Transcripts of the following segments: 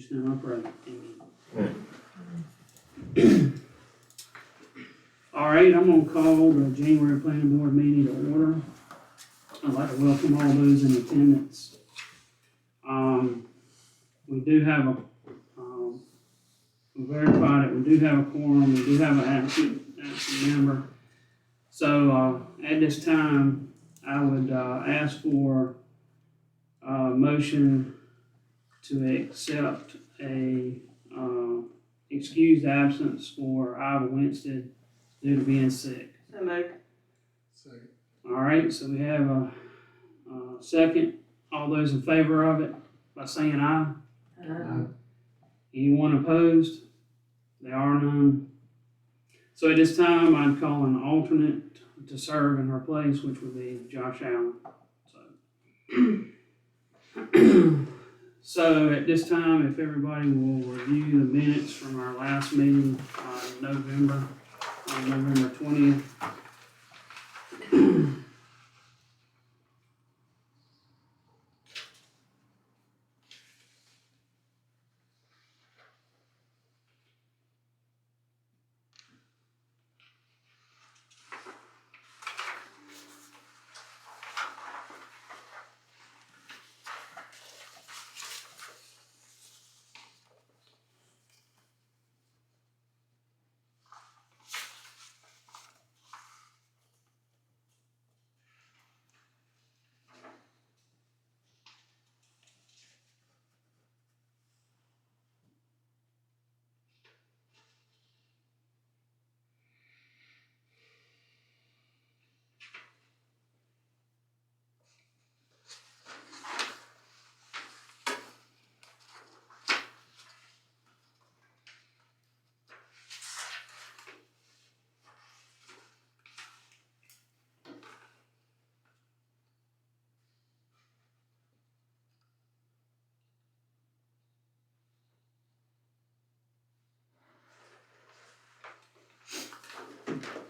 which now I pray. Amen. All right, I'm gonna call the January planning board meeting to order. I'd like to welcome all those in attendance. We do have we verified it, we do have a quorum, we do have an absent member. So, at this time, I would, ask for a motion to accept a, excused absence for Ivor Winstead due to being sick. So moved. Second. All right, so we have a second. All those in favor of it by saying aye. Anyone opposed? There are none. So at this time, I'd call an alternate to serve in her place, which would be Josh Allen. So at this time, if everybody will review the minutes from our last meeting on November 20th.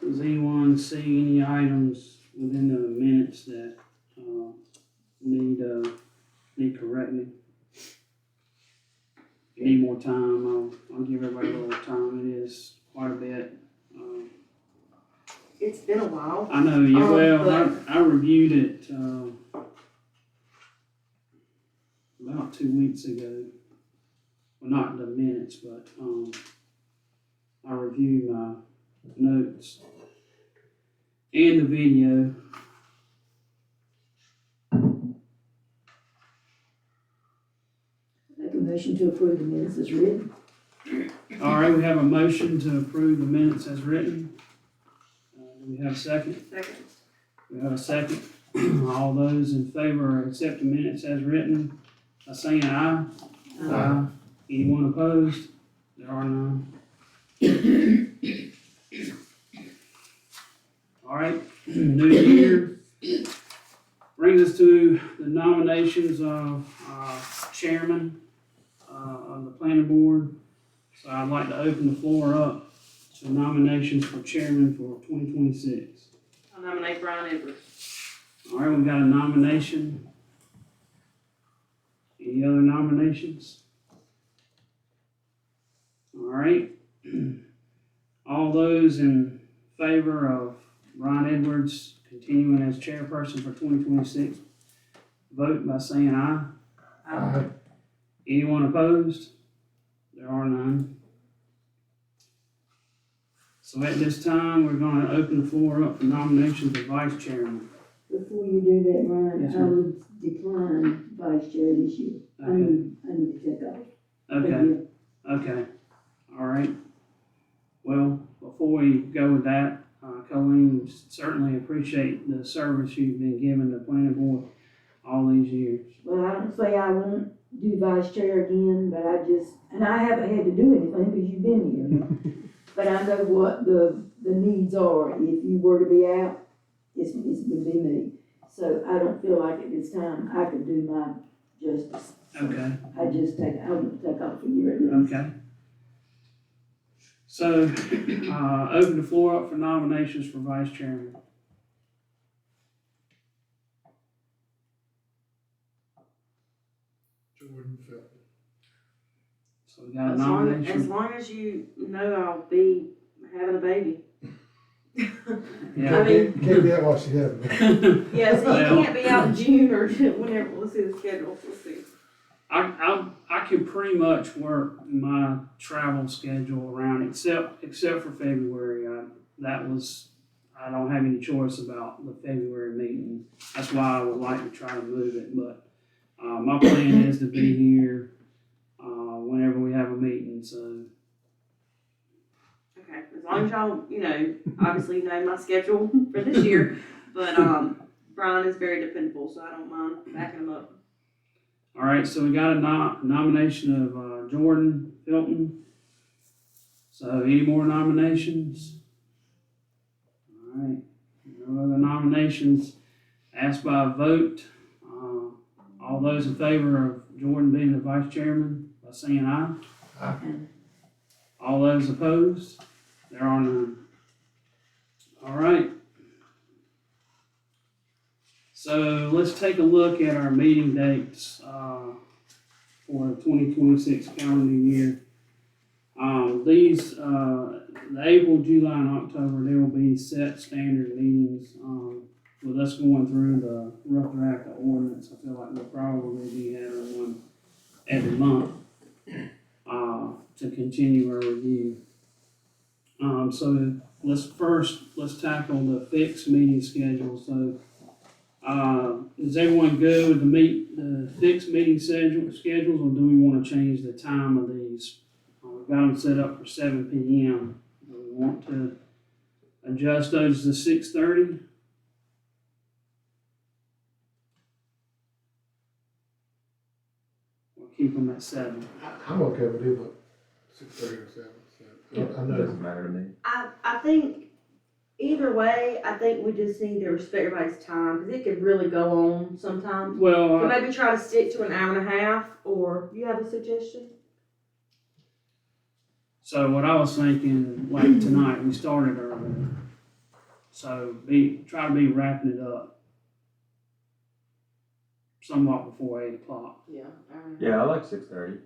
Does anyone see any items within the minutes that need correcting? If you need more time, I'll give everybody a little time. It is quite a bit. It's been a while. I know, I reviewed it about 2 weeks ago. Well, not the minutes, but I reviewed my notes and the video. Make a motion to approve the minutes as written. All right, we have a motion to approve the minutes as written. Do we have a second? Second. We have a second. All those in favor of accepting minutes as written, by saying aye. Aye. Anyone opposed? There are none. All right, new year brings us to the nominations of chairman of the planning board. So I'd like to open the floor up to nominations for chairman for 2026. I'll nominate Brian Edwards. All right, we've got a nomination. Any other nominations? All right. All those in favor of Brian Edwards continuing as chairperson for 2026, vote by saying aye. Aye. Anyone opposed? There are none. So at this time, we're going to open the floor up for nominations for vice chairman. Before you do that, Ryan, Yes, I ma'am. would decline vice chair this year. I Okay. need to take off. Okay. Okay. All right. Well, before we go with that, Colleen, certainly appreciate the service you've been giving the planning board all these years. Well, I don't say I won't do vice chair again, but and I haven't had to do anything because you've been here. But I know what the needs are. If you were to be out, it would be me. So I don't feel like at this time I could do my justice. Okay. I want to take off a year at least. Okay. So, open the floor up for nominations for vice chairman. Jordan Felton. So we got a As nomination. long as you know I'll be having a baby. Yeah. I mean, Can't be out while she having it. yeah, so Well- you can't be out in June or whenever, we'll see the schedule, we'll see. I can pretty much work my travel schedule around, except for February. I don't have any choice about the February meeting. That's why I would like to try to move it, but, my plan is to be here, whenever we have a meeting, so. Okay, as long as y'all, obviously know my schedule for this year, but, Brian is very dependable, so I don't mind backing him up. All right, so we got a nomination of, Jordan Hilton. So any more nominations? All right, no other nominations. Asked by a vote. All those in favor of Jordan being the vice chairman by saying aye. Aye. All those opposed? There are none. All right. So let's take a look at our meeting dates for the 2026 calendar year. The April, July, and October, there will be set standard meetings. With us going through the rough draft of ordinance, I feel like we'll probably be having one every month to continue our review. So let's tackle the fixed meeting schedule. So is everyone good with the fixed meeting schedules, or do we want to change the time of these? We've got them set up for 7 p.m. Do we want to adjust those to 6:30? Or keep them at 7? I'm okay with it, but 6:30 or 7. So I know. Doesn't matter to me. I think either way, I think we just need to respect everybody's time, because it could really go on sometimes. Well, So maybe try to stick to an hour and a half, or you have a suggestion? so what I was thinking, like tonight, we started early. So try to be wrapping it up somewhat before 8 o'clock. Yeah. Yeah, I like 6:30.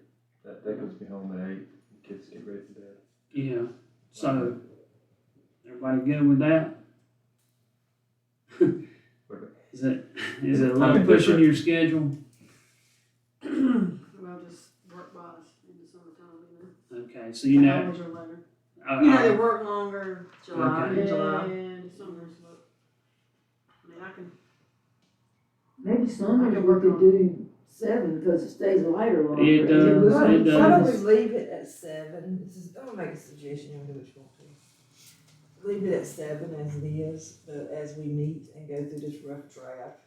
That gets me home at 8. Kids get ready for bed. Yeah, so everybody good with that? Is it a little pushing your schedule? Well, just work by us in the summertime, Okay, so you know, Hours or later. They work longer July, Okay. in July. in summer, but, I mean, I can, Maybe summer we could do 7, because it stays lighter longer. It does, Why it don't we does. leave it at 7? I'm gonna make a suggestion, you can do what you want to. Leave it at 7 as it is, but as we meet and go through this rough draft,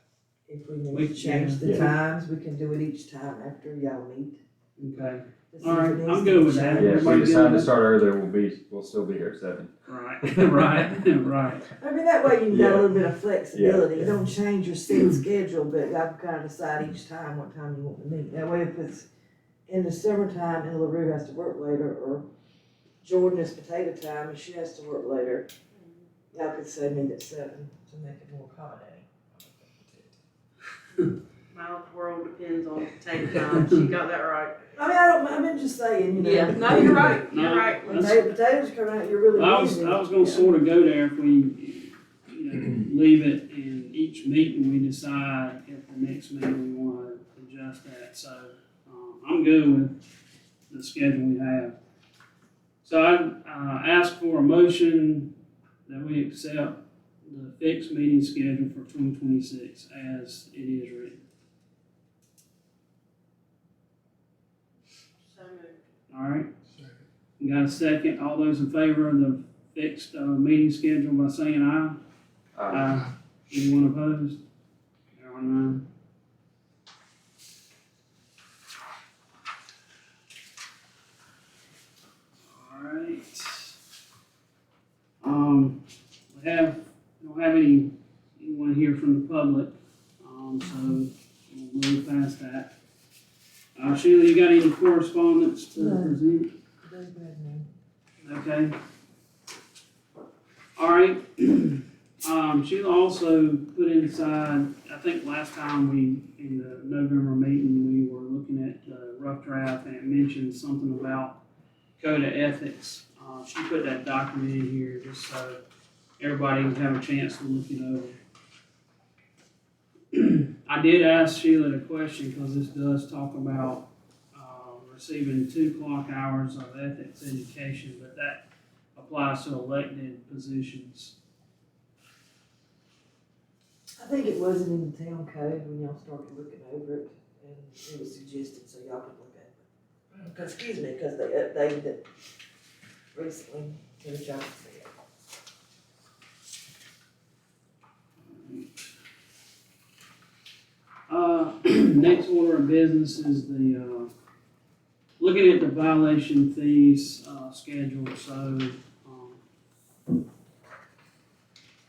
if we We- need to change the yeah. times, we can do it each time after y'all meet. Okay, to see All right, if it needs I'm to good be with that. changed. Yeah, if Everybody we good decide with to that? start earlier, we'll still be here at 7. right, right. I mean, that way you can get Yeah. a little bit of flexibility, Yeah. you don't change your set schedule, but y'all can kind of decide each time what time you want to meet. That way if it's in the summertime and LaRue has to work later, or Jordan is potato time and she has to work later, y'all could say meet at 7 to make it more accommodating. My world depends on potato time, she got that right. I mean, I mean, just saying, you know. Yeah, no, you're right, No, you're right. When potatoes come out, you're really I busy. was gonna sort of go there if we, leave it in each meeting, we decide if the next meeting we wanna adjust that, so, I'm good with the schedule we have. So I ask for a motion that we accept the fixed meeting schedule for 2026 as it is written. So moved. All right, Second. you got a second? All those in favor of the fixed, meeting schedule by saying aye? Aye. Anyone opposed? There are none. All right. We don't have anyone here from the public, so we'll move past that. Sheila, you got any correspondence to No. present? Very good, man. Okay. All right. She'll also put inside, I think last time in the November meeting, we were looking at the rough draft and it mentioned something about code of ethics. She put that document in here just so everybody can have a chance to look it over. I did ask Sheila the question because this does talk about receiving 2 clock hours of ethics education, but that applies to elected positions. I think it wasn't in the town code when y'all started looking over it, and it was suggested so y'all could look at it. Excuse me, because they updated it recently, to the job fair. Next order of business is the, looking at the violation fees, schedule, so,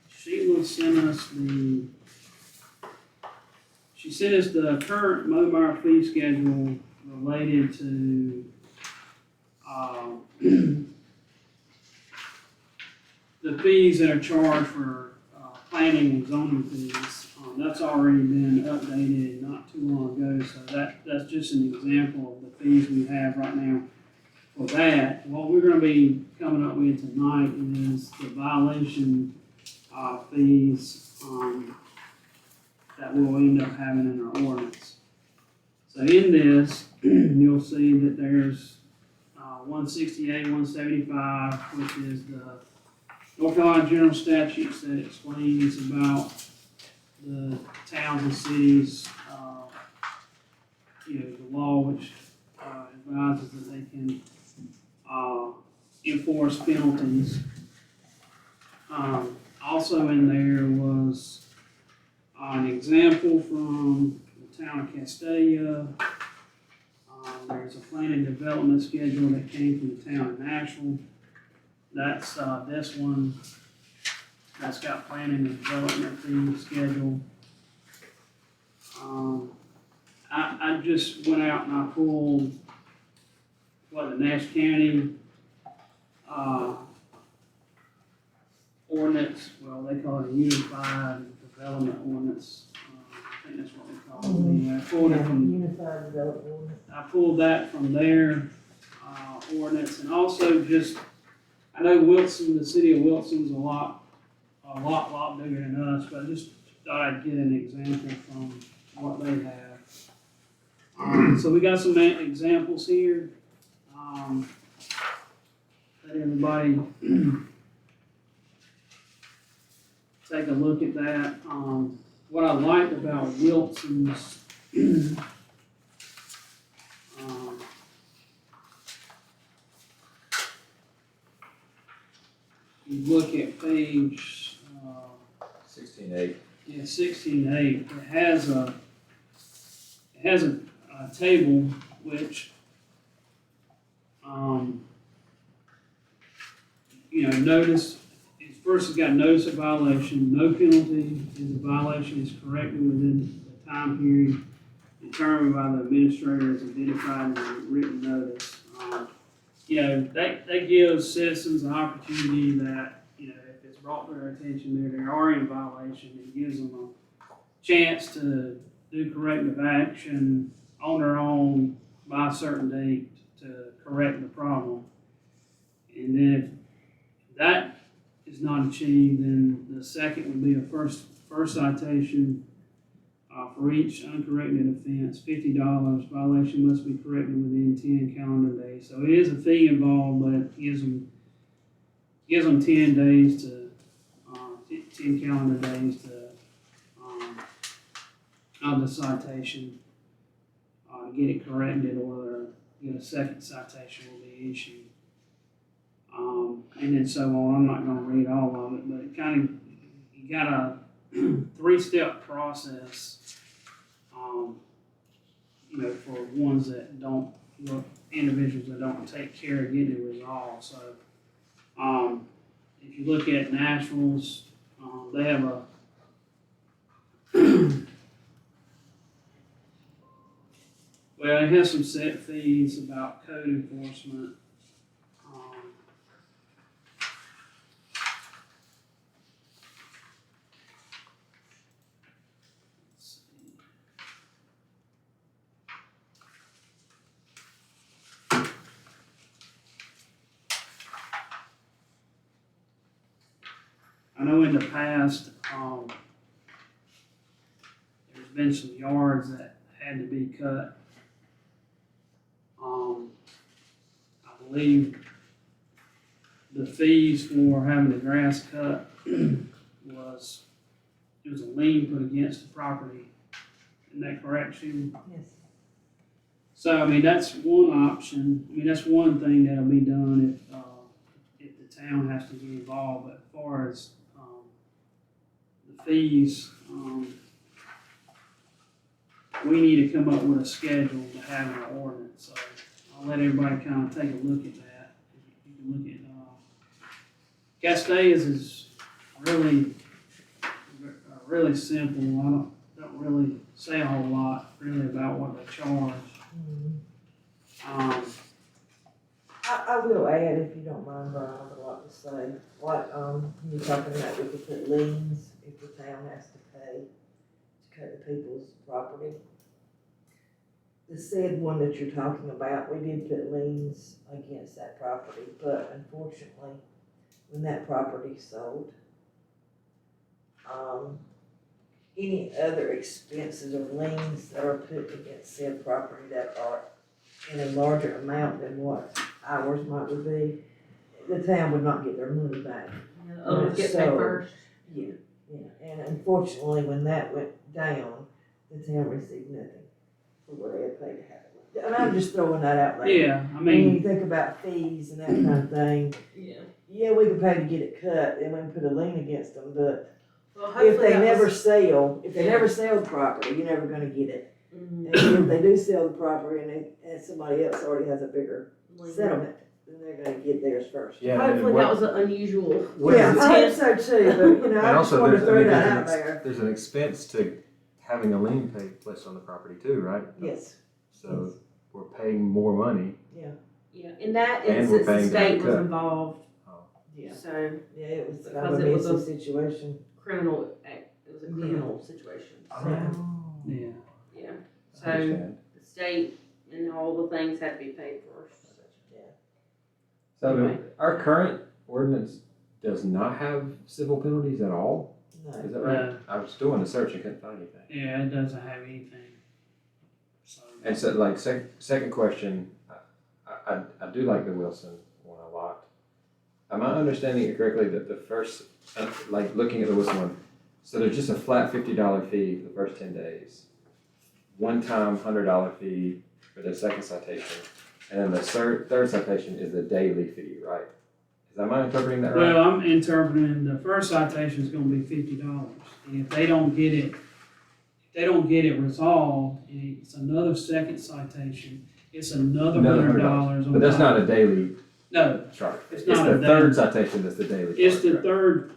Sheila sent us she sent us the current Momar fee schedule related to, the fees that are charged for, planning and zoning fees. That's already been updated not too long ago, so that's just an example of the fees we have right now for that. What we're gonna be coming up with tonight is the violation, fees, that we'll end up having in our ordinance. So in this, you'll see that there's, 168, 175, which is the North Carolina General Statutes that explains about the towns and cities, the law which advises that they can enforce penalties. Also in there was an example from the town of Castalia. There's a planning development schedule that came from the town of Nashville. That's this one. That's got planning and development fee schedule. I just went out and I pulled the Nash County, ordinance, well, they call it a unified development ordinance. I think that's what they call it. I pulled it from, Unified Development Ordinance. I pulled that from their, ordinance, and also just, I know Wilson, the city of Wilson's a lot bigger than us, but I just thought I'd get an example from what they have. So we got some examples here. Let everybody take a look at that. What I liked about Wilson's, you look at page, 16.8. yeah, 16.8, it has a table which, notice, first it's got notice of violation, no penalty if the violation is corrected within the time period determined by the administrator as identified in the written notice. That gives citizens an opportunity that, if it's brought to their attention they are in violation, it gives them a chance to do corrective action on their own by a certain date to correct the problem. And then if that is not achieved, then the second would be a first citation for each uncorrected offense, $50. Violation must be corrected within 10 calendar days. So it is a fee involved, but it gives them 10 days to 10 calendar days to of the citation to get it corrected, or get a second citation will be issued. And then so on. I'm not going to read all of it, but it kind of, you got a 3-step process, for ones that don't, individuals that don't take care of getting it resolved. So, if you look at Nashville's, they have a well, it has some set fees about code enforcement. know in the past, there's been some yards that had to be cut. I believe the fees for having the grass cut was, it was a lien put against the property. Isn't that correct, Sheila? Yes. So, I mean, that's one option. I mean, that's one thing that'll be done if the town has to get involved. But as far as, the fees, we need to come up with a schedule to have an ordinance. So I'll let everybody kind of take a look at that. You can look at, Castells is really, really simple. I don't really say a whole lot really about what they charge. I will add, if you don't mind, Brian, I would like to say, what, you're talking about, we could put liens if the town has to pay to cut the people's property. The said one that you're talking about, we did put liens against that property, but unfortunately, when that property sold, any other expenses or liens that are put against said property that are in a larger amount than what ours might would be, the town would not get their money back. Others get paid So- first. Yeah, and unfortunately, when that went down, the town received nothing for what they had paid to have it. And I'm just throwing that out there. Yeah, I When mean, you think about fees and that kind of thing, Yeah. yeah, we could pay to get it cut, and we can put a lien against them, but Well, if hopefully they that never was- sell, if they never sell the property, you're never gonna get it. Mhm. And if they do sell the property and somebody else already has a bigger settlement, then they're gonna get theirs first. Yeah, and Hopefully what- that was an unusual. what Yeah, is it- I hope so too, but you know, And I just also, wanted to there's, I throw mean, that there's out an, there. there's an expense to having a lien placed on the property too, right? Yes, So we're paying more money. Yeah, in that And we're instance, the paying state that was cut. involved, yeah, so yeah, it was kind Because of a it was messy situation. criminal, it was a criminal situation, so, yeah. yeah. I So understand. the state and all the things had to be paid first. So Anyway. our current ordinance does not have civil penalties at all? No, Is that right? No. I was doing a search and couldn't find anything. Yeah, it doesn't have anything. So, And so, like, second question, I do like the Wilson one a lot. Am I understanding it correctly that the first, like, looking at the Wilson one, so there's just a flat $50 fee for the first 10 days, one-time $100 fee for the second citation, and then the third citation is the daily fee, right? Am I interpreting that right? well, I'm interpreting the first citation is gonna be $50. And if they don't get it resolved, and it's another second citation, it's another Another $100 on But that's top. not a daily No, charge. It's It's not the a daily. third citation that's the daily charge. it's the right? third,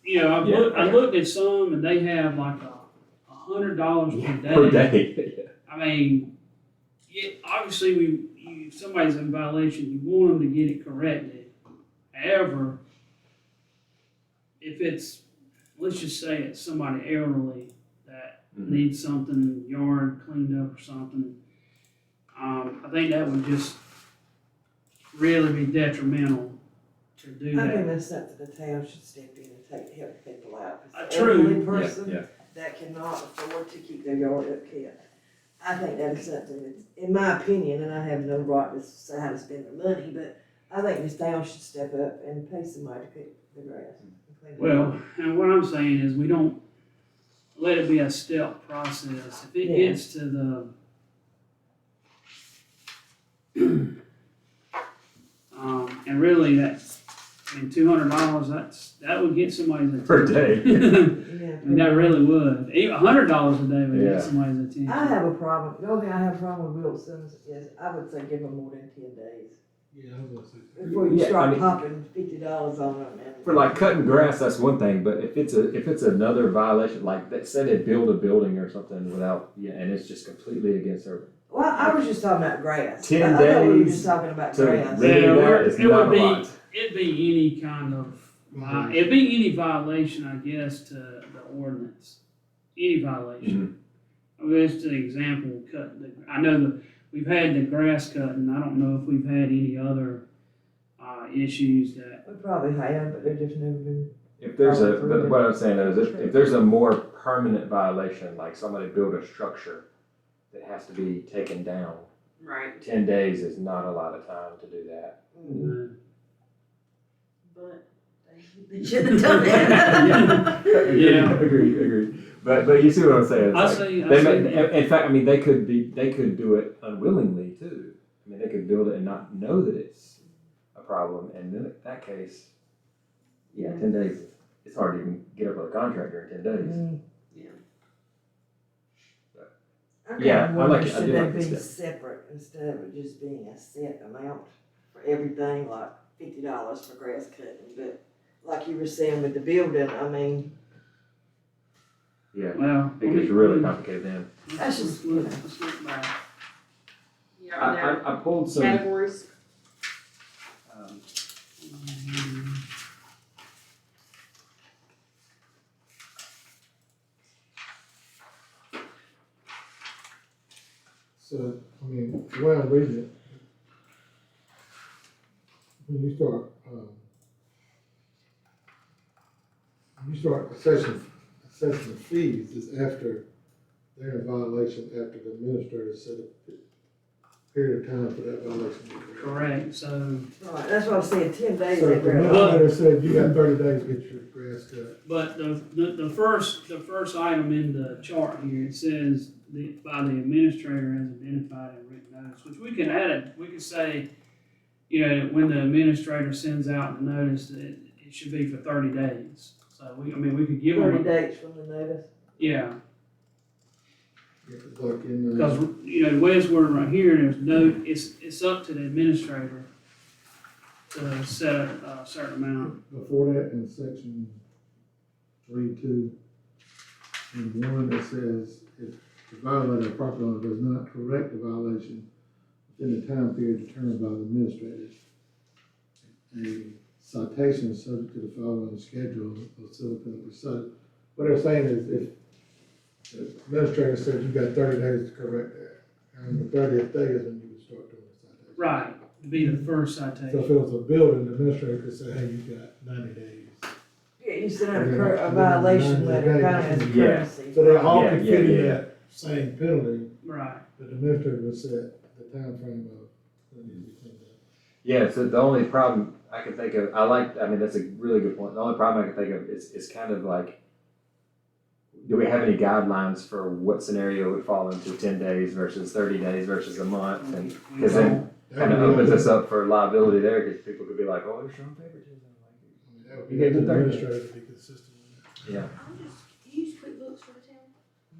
you know, Yeah, I okay. looked at some and they have like $100 Yeah, per day. per day. Yeah. I mean, obviously if somebody's in violation, you want them to get it corrected. However, if it's, let's just say it's somebody elderly that Mhm. needs something, yard cleaned up or something, I think that would just really be detrimental to do I think that. that's something the town should step in and help people out. If it's True. an elderly Yeah, person yeah. that cannot afford to keep their yard upkept. I think that is something that's, in my opinion, and I have no right to say how to spend their money, but I think this town should step up and pay somebody to cut the grass. and clean it up. Well, and what I'm saying is we don't let it be a step process. If it Yeah. gets to the and really that's, I mean, $200, that would get somebody's attention. Per day. Yeah. I mean, that really would. Even $100 a day would Yeah. get somebody's attention. I have a problem, the only thing I have a problem with Wilson's is, I would say give them more than 10 days. Yeah, I was gonna say. Before you Yeah, I start mean- popping $50 on them and. For like cutting grass, that's one thing, but if it's another violation, like that, say they build a building or something without, yeah, and it's just completely against our, Well, I was just talking about grass. 10 I thought we were days just talking about to grass. remedy Yeah, that is it would not a be- lot. It'd be any kind of, it'd be any violation, I guess, to the ordinance. Any violation. Just an example, I know that we've had the grass cutting, I don't know if we've had any other, issues that, We probably have, but they've just never been If there's a, Probably but what I'm saying is, if there's a more permanent violation, like somebody built a structure that has to be taken down, Right. 10 days is not a lot of time to do that. Uh, But They should have done that. Yeah. Agreed. But you see what I'm saying? It's I like, see, they I may, see. in fact, I mean, they could do it unwillingly too. I mean, they could build it and not know that it's a problem, and then in that case, yeah, 10 days, it's hard to even get up with a contractor in 10 days. Mm. Yeah. I'm Yeah, kinda I like wondering, it. I should do they like this be step. separate instead of it just being a set amount for everything, like $50 for grass cutting, but like you were saying with the building, I mean, Yeah, Well. it gets really complicated then. That's just, Let's look back. Yeah, are there I pulled some. categories? um, So, I mean, the way I'm reading it, when you start assessing the fees, is after they're in violation, after the administrator set a period of time for that violation to be corrected. Correct, so, right, that's what I'm saying, 10 days. So they if the grab- administrator said you got 30 days to get your grass cut, but the first item in the chart here, it says by the administrator as identified in written notice, which we could add it, we could say, you know, when the administrator sends out the notice, that it should be for 30 days. So we could give 30 them, days from the notice. yeah, it's like in, because, you know, the way it's worded right here, there's no, it's up to the administrator to set a certain amount. before that, in section 3.2, and one that says, if the violator or property owner does not correct the violation within the time period determined by the administrator, a citation is subject to the following schedule of civil penalty. So, what they're saying is, if the administrator said you got 30 days to correct that, and the 30th day is when you would start doing the citation. Right, to be the first So if citation. it was a building, the administrator could say, hey, you got 90 days. Yeah, you send out Yeah, a violation letter, kind of as a Yeah. courtesy. So they all Yeah, could yeah, fit in yeah. that same penalty, Right, but the administrator would set the timeframe of when it needs to be cleaned up. Yeah, so the only problem I can think of, I mean, that's a really good point. The only problem I can think of is kind of like, do we have any guidelines for what scenario would fall into 10 days versus 30 days versus a month? And, because then kind of opens us up for liability there, because people could be like, oh, there's some favoritism. That would You be gave up to the the 30 administrator to be consistent with that. Yeah. Do you use QuickBooks for the town?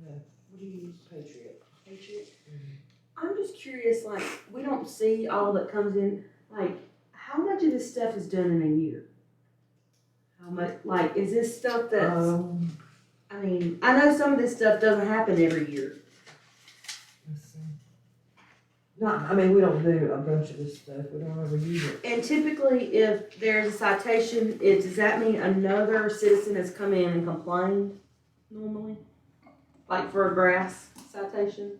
No, what do you use, Patriot? Patriot? I'm just curious, like, we don't see all that comes in, like, how much of this stuff is done in a year? How much, like, is this stuff that's, I mean, I know some of this stuff doesn't happen every year. Let's see. Not, I mean, we don't do a bunch of this stuff, we don't ever use it. And typically, if there's a citation, does that mean another citizen has come in and complained normally? Like for a grass citation?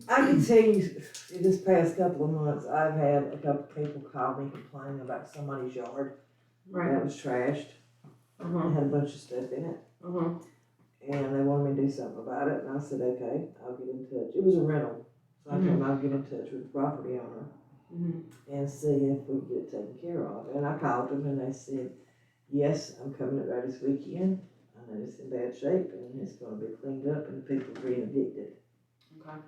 I can tell you, in this past couple of months, I've had a couple people call me complaining about somebody's yard that was trashed, Uh-huh, and had a bunch of stuff in it, uh-huh. and they wanted me to do something about it, and I said, okay, I'll get in touch. It was a rental, so I told them I'll get in touch with the property owner Mhm. and see if we can get it taken care of. And I called them and they said, yes, I'm coming up right this weekend. I know it's in bad shape and it's gonna be cleaned up and the people are being evicted. Okay,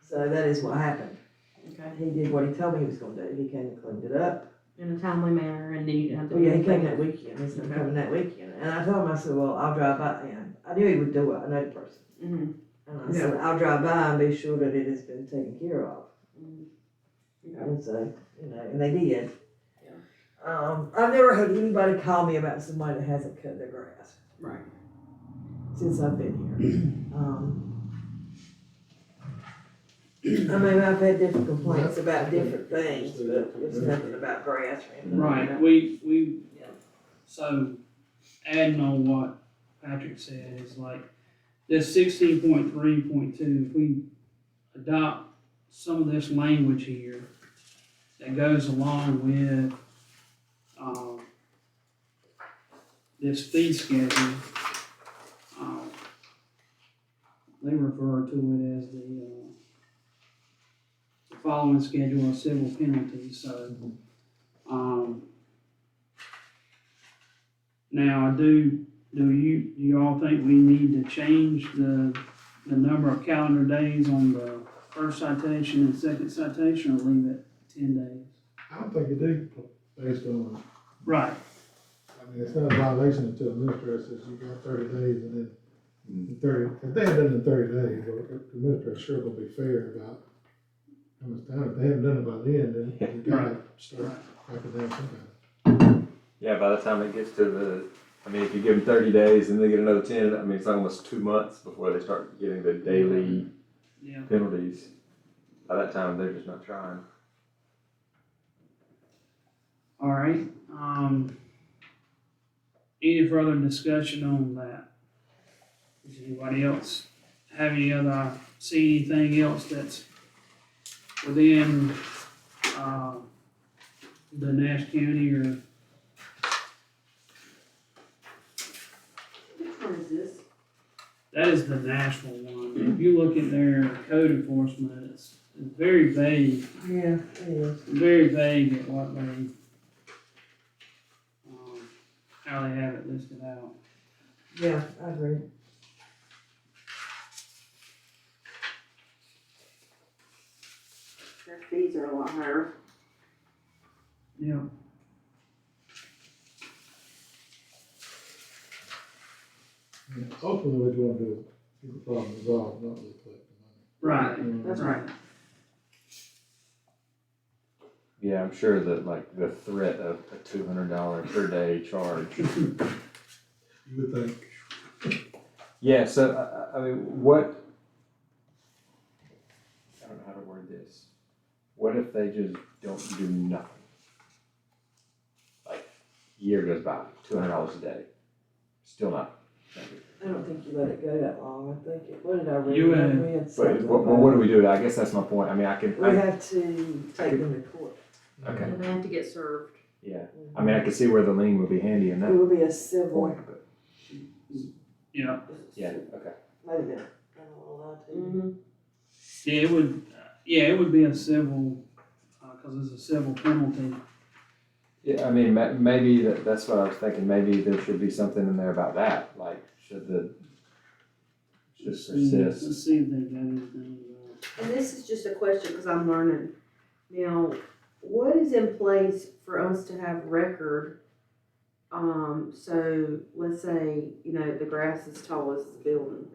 So that is what happened. okay. He did what he told me he was gonna do. He came and cleaned it up. In a timely manner, and then you didn't have to. Oh do yeah, he came anything that else. weekend. He's not coming that weekend. And I told him, I said, well, I'll drive by, and I knew he would do it. I know the person. Mhm, And I said, I'll drive by and be sure that it has been taken care of. mhm. Okay. And so, you know, and they did. Yeah. I've never had anybody call me about somebody that hasn't cut their grass Right. since I've been here. I mean, I've had different complaints about different things, but it's nothing about grass or anything. like right, that. we, Yeah. so adding on what Patrick said is like, this 16.3.2, if we adopt some of this language here that goes along with, this fee schedule, they refer to it as the following schedule of civil penalties, so, now, do you all think we need to change the number of calendar days on the first citation and second citation, or leave it 10 days? I don't think it is based on, Right, I mean, it's not a violation until the administrator says you got 30 days and then in 30, if they had done it in 30 days, the administrator's sure gonna be fair about how much time. If they haven't done it by then you gotta start cracking down sometime. Yeah, by the time it gets to I mean, if you give them 30 days and they get another 10, I mean, it's almost 2 months before they start getting the daily yeah. penalties. By that time, they're just not trying. All right, any further discussion on that? Does anybody else have any other, see anything else that's within, the Nash County or? Which one is this? That is the Nashville one. If you look at their code enforcement, it's very vague, Yeah, it is. very vague at what they, how they have it listed out. Yeah, I agree. Their fees are a lot higher. Yeah. Yeah, ultimately, what you wanna do is get the problem resolved, not really collect the money. Right, That's right. Yeah, I'm sure that like the threat of a $200 per day charge. You would think. Yeah, so I mean, what? I don't know how to word this. What if they just don't do nothing? Like, year goes by, $200 a day, still not. I don't think you let it go that long. I think what did I read? You, I read But something what do about we do? I guess that's my point. I mean, we have to take them to court. Okay. And they have to get served. Yeah, I mean, I can see where the lien would be handy in It that will be a civil. point, but Yeah, yeah, okay. Wait a minute. I don't want to lie to you. Mm-hmm. yeah, it would be a civil, cause it's a civil penalty. Yeah, I mean, maybe that's what I was thinking. Maybe there should be something in there about that. Like, should persist? Let's see if they got anything about. And this is just a question, cause I'm learning. Now, what is in place for us to have record? So let's say, the grass is tall as the building.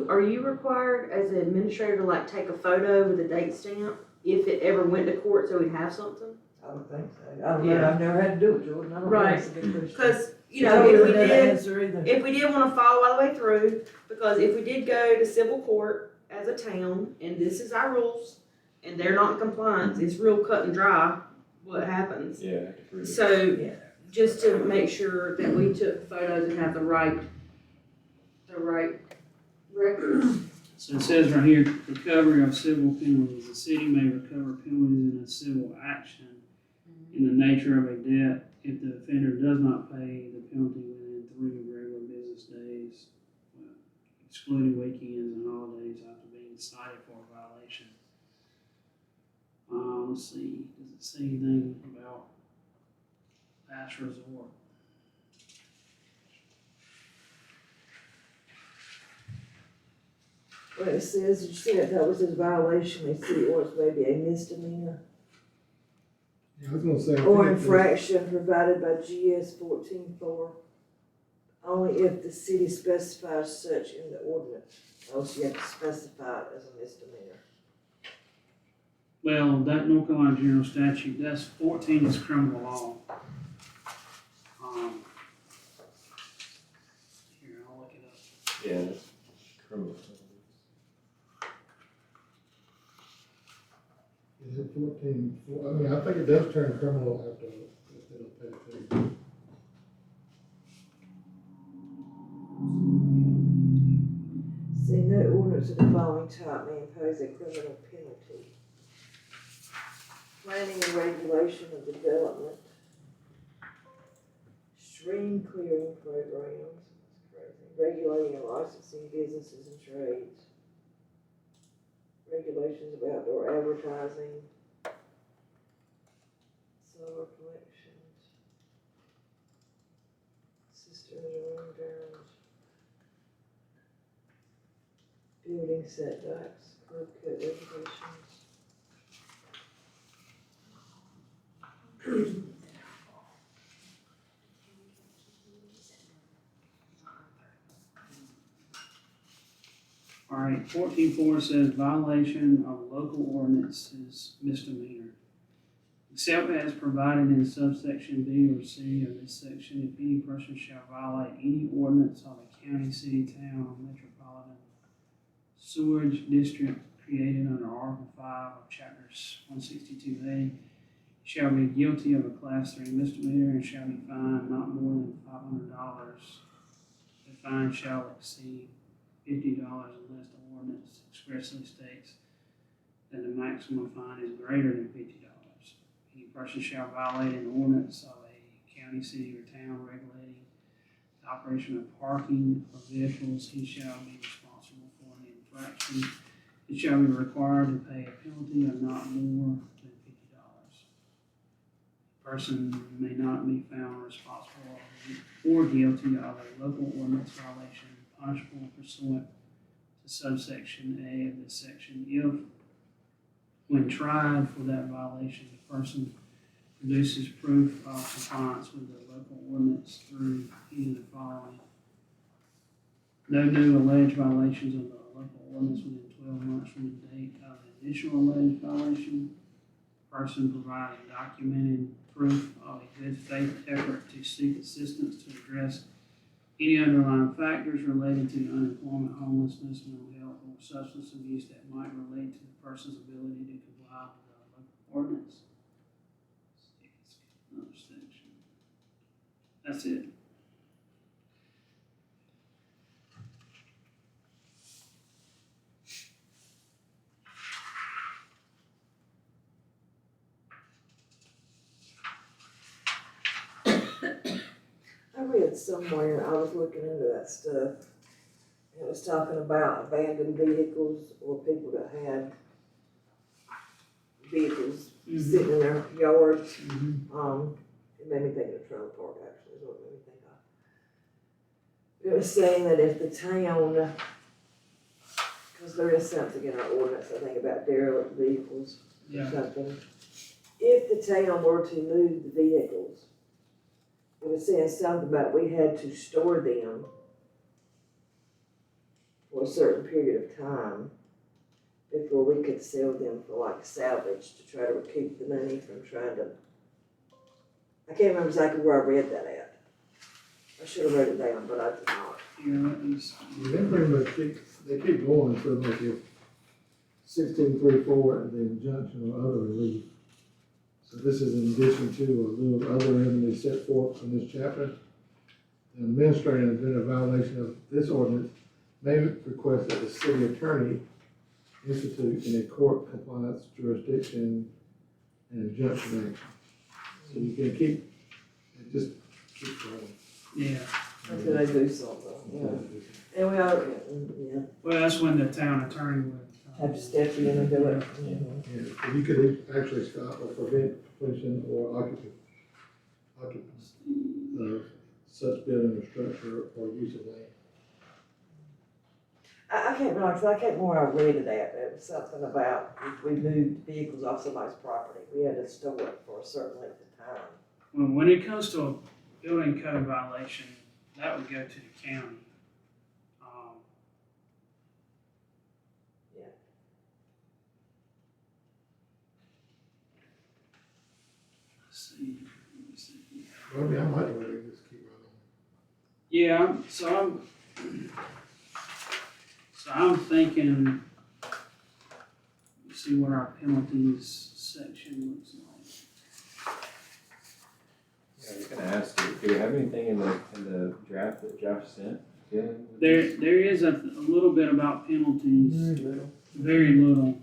Are you required as an administrator to like take a photo with a date stamp if it ever went to court so we'd have something? I don't think so. I don't know. Yeah. I've never had to do it, Jordan. I don't know. Right. That's a good question. Cause, I don't if really we know the did, answer either. if we did wanna follow all the way through, because if we did go to civil court as a town, and this is our rules, and they're not in compliance, it's real cut and dry what happens. Yeah. So, Yeah. just to make sure that we took photos and have the right records. So it says right here, recovery of civil penalties. The city may recover penalties in a civil action in the nature of a debt if the offender does not pay the penalty within 3 regular business days, excluding weekends and holidays after being cited for a violation. Let's see, does it say anything about last resort? Well, it says, did you see that was his violation, they see or it's maybe a misdemeanor Yeah, I was gonna say. I or think infraction provided by GS 14-4, only if the city specifies such in the ordinance. Oh, so you have to specify it as a misdemeanor. Well, that North Carolina General Statute, that's 14 is criminal law. Here, I'll look it up. Yeah, that's criminal. Is it 14? I mean, I think it does turn criminal after, if they don't pay the fee. See, no ordinance of the following type may impose a criminal penalty. Planning and regulation of development, Stream clearing programs, that's crazy. Regulating and licensing businesses and trades. Regulations of outdoor advertising. Solar collections. Systems around grounds. Building setbacks, curb cut regulations. All right, 14.4 says violation of local ordinance is misdemeanor. Except as provided in subsection B or C of this section, if any person shall violate any ordinance of a county, city, town, or metropolitan sewerage district created under Article 5 of Chapters 162A, shall be guilty of a Class 3 misdemeanor and shall be fined not more than $500. The fine shall exceed $50 unless the ordinance expressly states that the maximum fine is greater than $50. Any person shall violate an ordinance of a county, city, or town regulating the operation of parking of vehicles, he shall be responsible for an infraction. He shall be required to pay a penalty of not more than $50. Person may not be found responsible or guilty of a local ordinance violation punishable pursuant to subsection A of this section if, when tried for that violation, the person produces proof of compliance with the local ordinance through any of the following: no new alleged violations of the local ordinance within 12 months from the date of the initial alleged violation, person providing documented proof of a good faith effort to seek assistance to address any underlying factors related to unemployment, homelessness, mental health, or substance abuse that might relate to the person's ability to comply with the local ordinance. Another section. That's it. I read somewhere, I was looking into that stuff, and it was talking about abandoned vehicles or people that had vehicles sitting in their yards. It made me think of the trailer park, actually, is what it made me think of. It was saying that if the town, because there is something in our ordinance, I think, about derelict vehicles or Yeah. something. If the town were to move the vehicles, it was saying something about we had to store them for a certain period of time before we could sell them for like salvage to try to recoup the money from trying to, I can't remember exactly where I read that at. I should have wrote it down, but I did not. Here, let me see. They pretty much keep going, so like if 16.3.4 and the injunction or other relief. So this is in addition to a little other remedy set forth in this chapter. The administrator has been a violation of this ordinance may request that the city attorney institute in a court compliance jurisdiction and injunction action. So you can keep, it just keeps going. Yeah. Until they do something, yeah. And we are, yeah, Well, that's when the town attorney would. have to step in and do it. Yeah, so you could actually stop or prevent completion or occupancy of such building or structure or use of land. I can't remember, cause I can't remember where I read it at, but it was something about if we moved vehicles off somebody's property, we had to store it for a certain length of time. Well, when it comes to a building code violation, that would go to the county. Yeah. Let's see. Let me see. Well, I mean, I might want to just keep right on. Yeah, I'm thinking, let's see what our penalties section looks like. Yeah, I was gonna ask you, do you have anything in the draft that Josh sent? Yeah. There is a little bit about penalties, very little.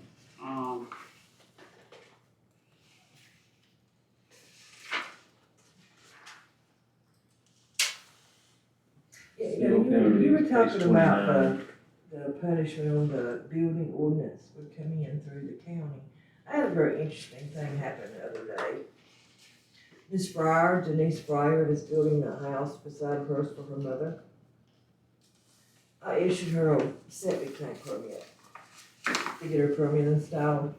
Civil penalties, You were page talking about 29. the punishment on the building ordinance would come in through the county. I had a very interesting thing happen the other day. Miss Fryer, Denise Fryer, is building a house beside hers for her mother. I issued her a septic tank permit to get her permit installed.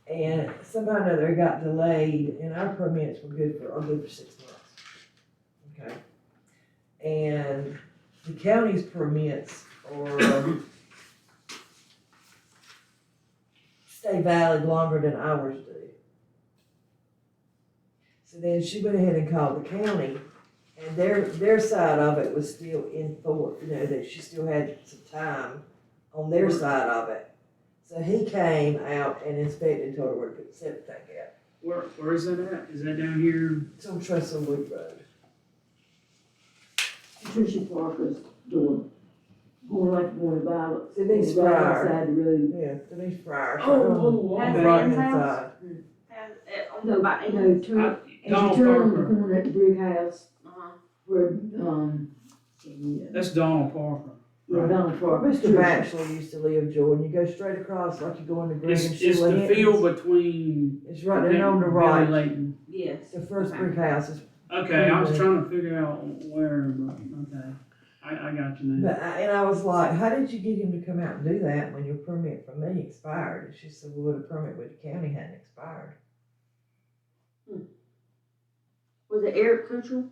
And somehow or another it got delayed, and our permits are good for 6 months. Okay? And the county's permits are stay valid longer than ours do. So then she went ahead and called the county, and their side of it was still in force, that she still had some time on their side of it. So he came out and inspected and told her where to put the septic tank at. Where is that at? Is that down here? It's on Trestlewood Road. Patricia Parker's door, going to Violet. Denise Right Fryer. outside the road. Yeah, Denise Fryer. Has The Ann's right-hand house? side. On the back, No, turn, I- as you Donald turn on the Parker. corner at the brick house, uh-huh. where, yeah, That's Donald Parker. Donald Where Parker. Mr. Batchelor used to live, Jordan, you go straight across like you go into Greg It's, and it's Sheila the Hinton's. field between. It's right there on the Billy right, Layton. Yes. the first Okay. brick house is, Okay, I was trying to figure out where, but, okay. I got you now. and I was like, how did you get him to come out and do that when your permit from me expired? And she said, well, the permit with the county hadn't expired. Was it Eric Kutchell?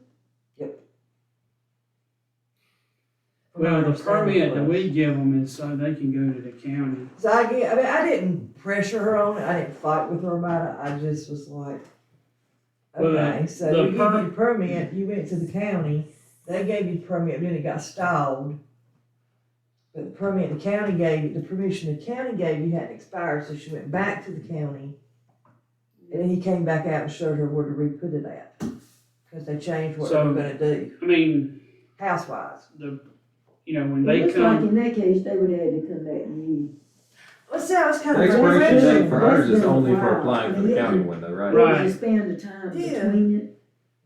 From my Well, the understanding permit that was. we give them is so they can go to the county. So I mean, I didn't pressure her on it, I didn't fight with her about it, I just was like, Well, okay, so the we gave you the permit, you went to the county, they gave you the permit, then it got stalled. But the permit the county gave you, the permission the county gave you hadn't expired, so she went back to the county. And then he came back out and showed her where to re-put it at, cause they changed what they So- were gonna do, I mean, house-wise. when It they looks like come, in that case, they would have had to come back and you. Well, see, I was The kinda. expiration That's date been- for ours is that's been a only for while. applying for I mean, the it county can- one though, right? Right. There was a span of time Yeah. between it.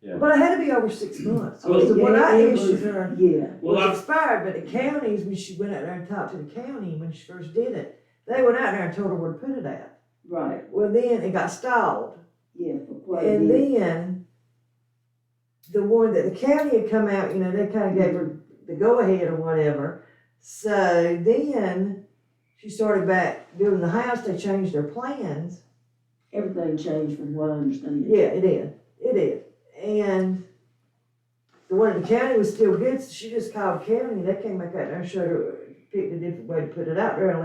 Yeah. But it had to be over 6 months, Well, so when I Yeah, it issued was- her. Yeah, well, was I, expired, but the counties, when she went out there and talked to the county, when she first did it, they went out there and told her where to put it at. right, Well, then it got stalled, yeah, for quite a and bit. then the one that the county had come out, they kinda gave her the go-ahead or whatever. So then she started back building the house, they changed their plans. Everything changed from what I understand. Yeah, it did, and the one in the county was still good, so she just called the county, they came back out there and showed her, picked a different way to put it out there and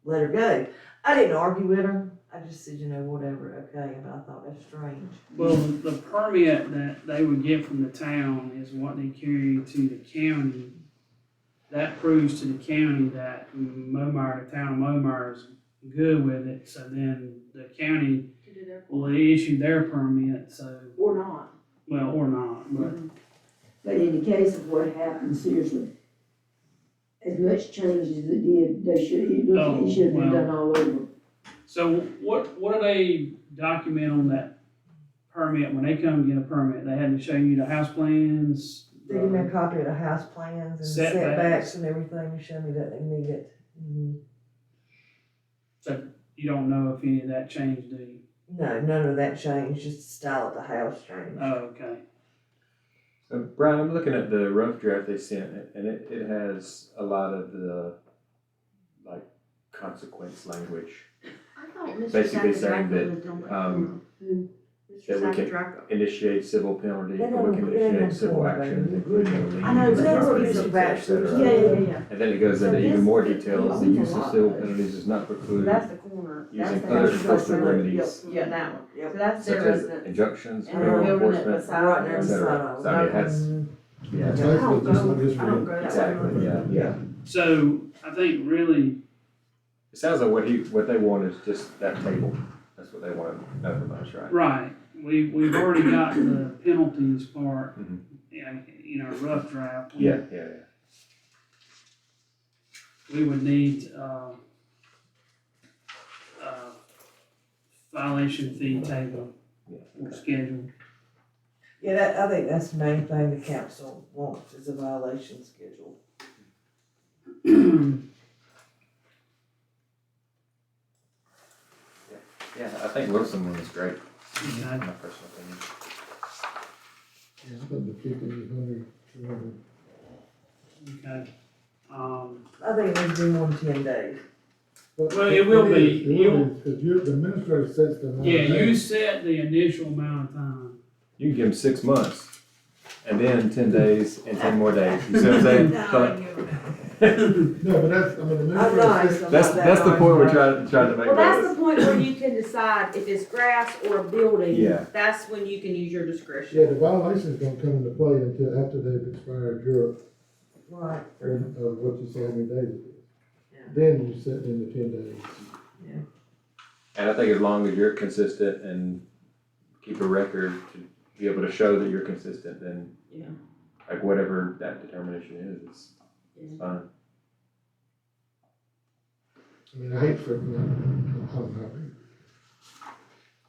let her go. I didn't argue with her, I just said, whatever, okay, but I thought that's strange. well, the permit that they would get from the town is what they carry to the county. That proves to the county that Momire, the town of Momire is good with it, so then the county To do their, will issue their permit, so, or not. well, or not, but. But in the case of what happened, seriously, as much change as it did, it should have been done all over. So what do they document on that permit, when they come get a permit, they had to show you the house plans? They give me a copy of the house plans and the Setbacks. setbacks and everything, and show me that they meet it. You don't know if any of that changed, do you? No, none of that changed, just the style of the house changed. Oh, okay. So Brian, I'm looking at the rough draft they sent, and it has a lot of the, like, consequence language. I thought Mr. Basically saying Sacagawea that, lived on that um, corner. that Mr. we can- Sacagawea. Initiate civil penalty, They or we can don't- they initiate don't civil talk about actions, it. including I know, liens, but that's what properties, Mr. et Bachelor- cetera. Yeah. And then it goes into So even this- more he details, the owns a use of lot civil of those. penalties is not So precluded, that's the corner, that's using the other house. enforcement remedies, Yeah, that one. Yep. So that's such their as residence. injunctions, And they're criminal building it enforcement, beside Right there et beside cetera. us. So I mean, that's, yeah, It's I don't basically just go, like this I don't one. go that way. exactly, yeah. So I think really, It sounds like what they want is just that table, that's what they want to know from us, right? right, we've already got the penalties part Mhm. in our rough draft. Yeah. We would need, violation fee table Yeah, or okay. schedule. Yeah, that, I think that's the main thing the council wants, is a violation schedule. Yeah, I think Wilson one is great, Okay. my personal opinion. Yeah, I think the 50, 100, 200. Okay. I think it needs to be more than 10 days. But Well, it will be. Because the administrator sets the. amount of Yeah, you days. set the initial amount of time. You can give them 6 months, and then 10 days, and 10 more days, you see what I'm saying? So, No, but that's, I mean, the I'm nice, administrator. I'm that's, not that that's the nice, point we're but- trying to make. Well, that's with the point where you can decide if it's grass or a building. Yeah. That's when you can use your discretion. Yeah, the violations don't come into play until after they've expired your, Right, what you say, how many days it is. Yeah. Then you set in the 10 days. And I think as long as you're consistent and keep a record to be able to show that you're consistent, then Yeah. like whatever that determination is, it's fine. I mean, I hate for, I don't know, I mean,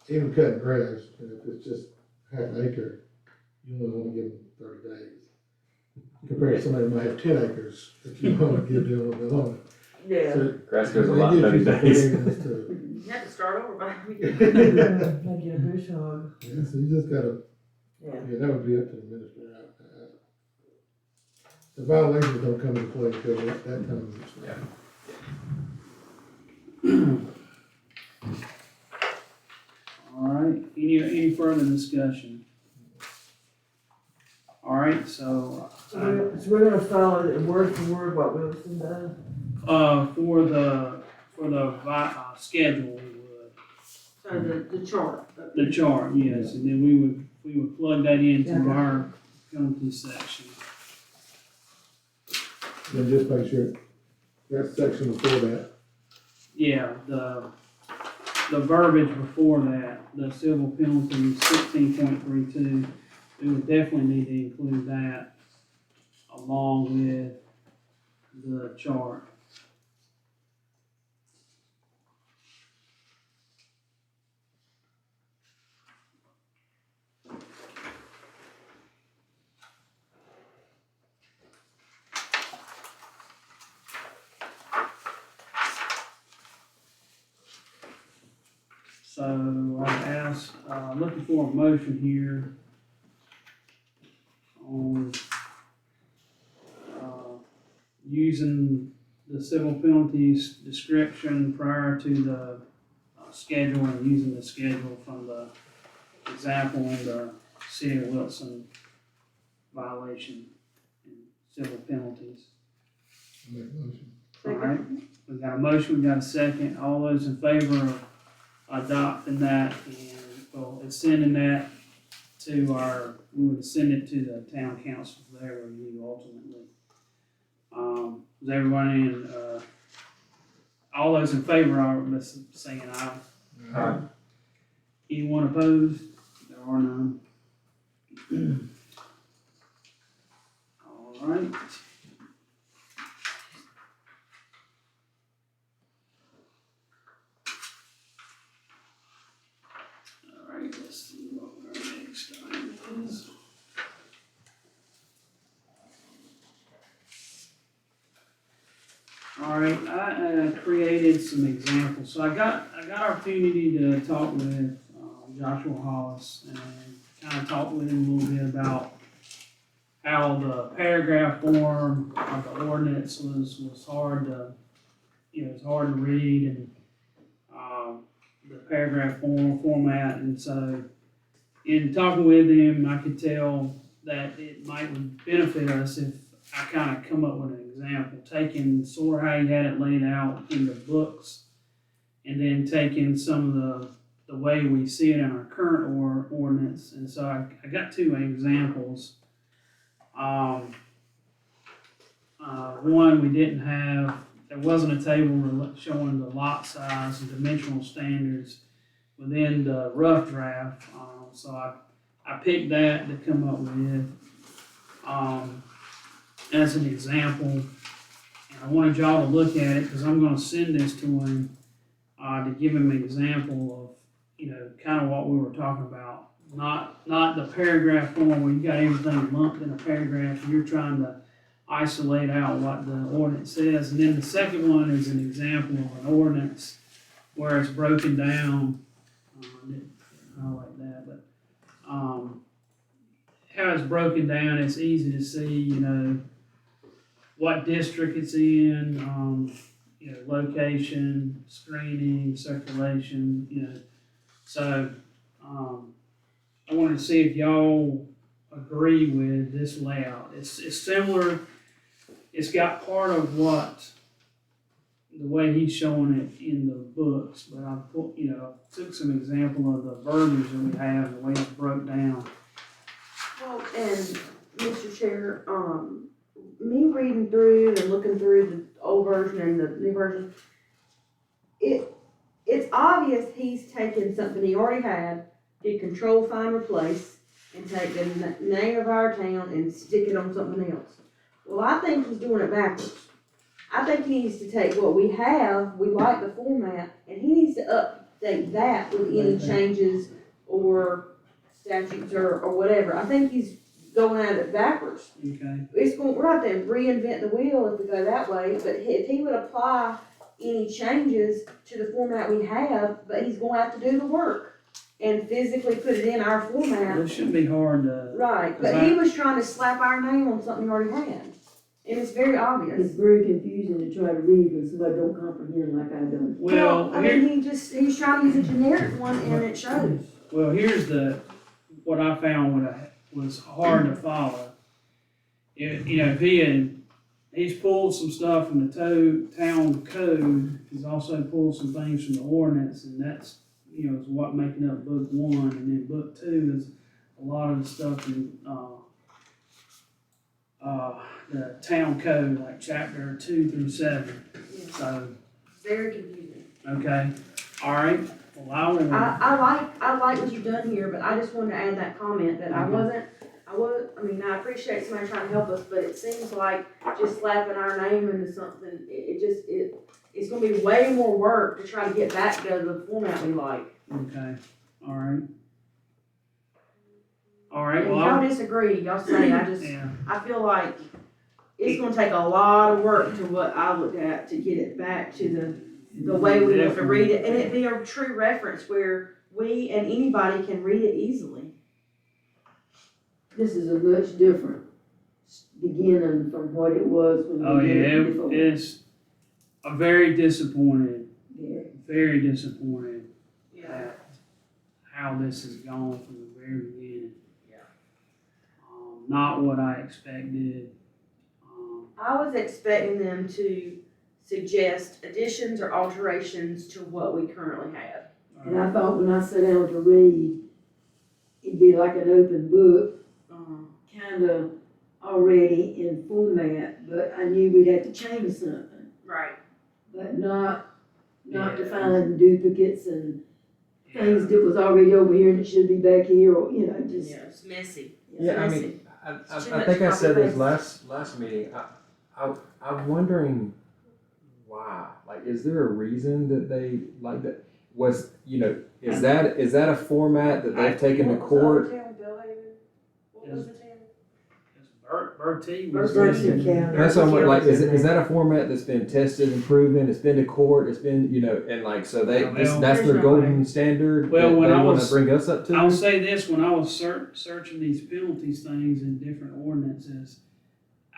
even cutting grass, and if it's just half an acre, you only wanna give them 30 days. Compared to somebody who might have 10 acres, that you wanna give them a little bit longer. yeah. So, Grass goes a it lot gives 30 you some days. forgiveness to- You have to start over by. Make it a bush hog. Yeah, so you just gotta, Yeah. yeah, that would be up to the minister. The violations don't come into play until that time. Yeah. All right, any further discussion? All right, so, So we're gonna follow it word for word what Wilson does. for the schedule, we would. So the chart. The chart, yes, and then we would plug that into our penalty section. Then just make sure, that section before that, Yeah, the verbiage before that, the civil penalty 16.32, we would definitely need to include that along with the chart. So I've asked, looking for a motion here on, using the civil penalties description prior to the schedule and using the schedule from the example in the City of Wilson violation and civil penalties. I make a motion. All right, we got a motion, we got a second. All those in favor of adopting that and, well, it's sending that to we would send it to the town council for their review ultimately. Is everyone all those in favor are, let's say an aye. Aye. Anyone opposed? There are none. All right. All right, let's see what our next item is. All right, I created some examples. So I got opportunity to talk with Joshua Hollis and kind of talk with him a little bit about how the paragraph form of the ordinance was hard to, it's hard to read and the paragraph format. And so in talking with him, I could tell that it might benefit us if I kind of come up with an example, taking sort of how he had it laid out in the books, and then taking some of the way we see it in our current ordinance. And so I got two examples. One, we didn't have, there wasn't a table showing the lot size and dimensional standards within the rough draft. So I picked that to come up with. As an example, and I wanted y'all to look at it because I'm going to send this to him to give him an example of, kind of what we were talking about not the paragraph form where you got everything lumped in a paragraph, and you're trying to isolate out what the ordinance says. And then the second one is an example of an ordinance where it's broken down, I didn't highlight that, but, how it's broken down, it's easy to see, you know, what district it's in, you know, location, screening, circulation, you know. So, I wanted to see if y'all agree with this layout. It's similar, it's got part of what, the way he's showing it in the books, but I put, you know, took some example of the verbiage that we have, the way it's broke down. Well, and Mr. Chair, me reading through and looking through the old version and the new version, it's obvious he's taken something he already had, did control, find, replace, and take the name of our town and stick it on something else. Well, I think he's doing it backwards. I think he needs to take what we have, we like the format, and he needs to update that with any changes or statutes or whatever. I think he's going at it backwards. Okay, We're gonna have to reinvent the wheel if we go that way, but if he would apply any changes to the format we have, but he's gonna have to do the work and physically put it in our well, format. it shouldn't be hard to, Right, but he was trying to slap our name on something he already had, and it's very It's obvious. very confusing to try to read when somebody don't comprehend like I do. well, I here, mean, he's trying to use a generic one and it shows. well, here's what I found was hard to follow. You know, if he's pulled some stuff from the town code, he's also pulled some things from the ordinance, and that's, you know, is what making up book one, and then book two is a lot of the stuff in, the town code, like chapter 2 through 7, so, Very confusing. okay, all right, well, I like what you've done here, but I just wanted to add that comment that Mhm. I mean, I appreciate somebody trying to help us, but it seems like just slapping our name into something, it's gonna be way more work to try to get back to the format we like. okay, all right. All right, And if well, y'all disagree, y'all say, yeah, I feel like it's gonna take a lot of work to what I looked at to get it back to the way we want to read it, and it be a true reference where we and anybody can read it easily. This is a much different beginning from what it was when oh, we did yeah, it before. I'm very disappointed, Yeah. very disappointed at how this has gone from the very beginning. Yeah. Not what I expected. I was expecting them to suggest additions or alterations to what we currently have. And I thought when I sat down to read, it'd be like an open book, kinda already in format, but I knew we'd have to change something. Right. But not to Yeah. find duplicates and things that was already over here and it should be back here, or, you know, just. Yeah, it's messy. It's Yeah, I messy. mean, It's too I much think I said this copy-paste. last meeting, I'm wondering why, like, is there a reason that they, like, that, was, you know, is that a format that they've taken to court? What was the town? Bertie Bertie was. County. That's what I'm like, is that a format that's been tested and proven, it's been to court, it's been, you know, and like, so Well, that's their there's no golden standard Well, that when they I wanna was- bring us up I'll to? say this, when I was searching these penalties things in different ordinances,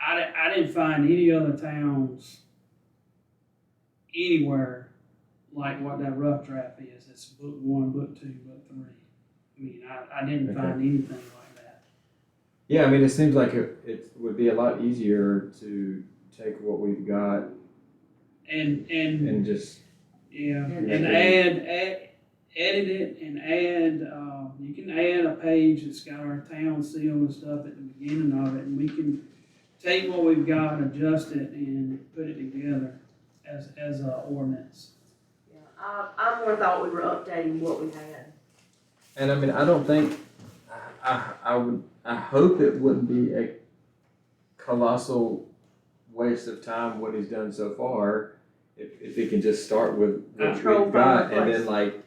I didn't find any other towns anywhere like what that rough draft is. It's book 1, book 2, book 3. I mean, I didn't Okay. find anything like that. Yeah, I mean, it seems like it would be a lot easier to take what we've got and just, Yeah, And- and edit it and add, you can add a page that's got our town seal and stuff at the beginning of it, and we can take what we've got, adjust it, and put it together as a ordinance. Yeah, I more thought we were updating what we had. and I mean, I don't think, I hope it wouldn't be a colossal waste of time what he's done so far, if he can just start with what Control, we've got, find, and then like,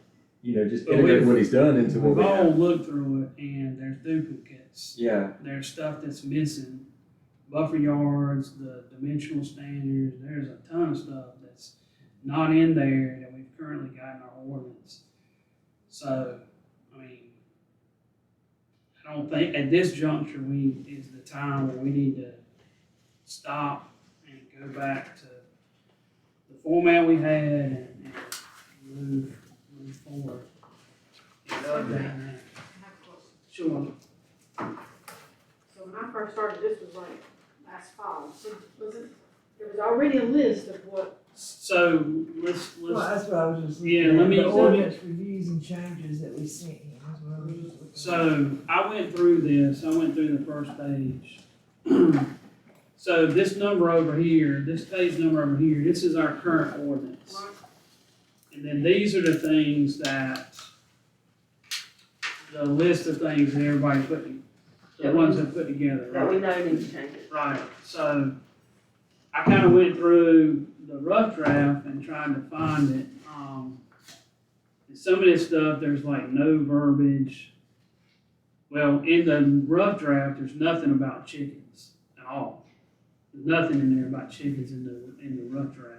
just But integrate we've- what he's done into what We've we all have. looked through it and there's duplicates. Yeah, There's stuff that's missing, buffer yards, the dimensional standards, there's a ton of stuff that's not in there that we've currently got in our ordinance. So, I mean, I don't think at this juncture is the time where we need to stop and go back to the format we had and move forward. And update that. I have a question. Sure. So when I first started, this was like last fall, so there was already a list of what, So let's Well, that's what I was just Yeah, looking let at, me- the ordinance reviews and changes that we sent him, that's what I was just looking at. So I went through this, I went through the first page. So this number over here, this page number over here, this is our current ordinance. And then these are the things that, the list of things that everybody put, the ones that put together, That we right? know need to change it. Right, so I kinda went through the rough draft and tried to find it. And some of this stuff, there's like no verbiage. Well, in the rough draft, there's nothing about chickens at all. There's nothing in there about chickens in the rough draft.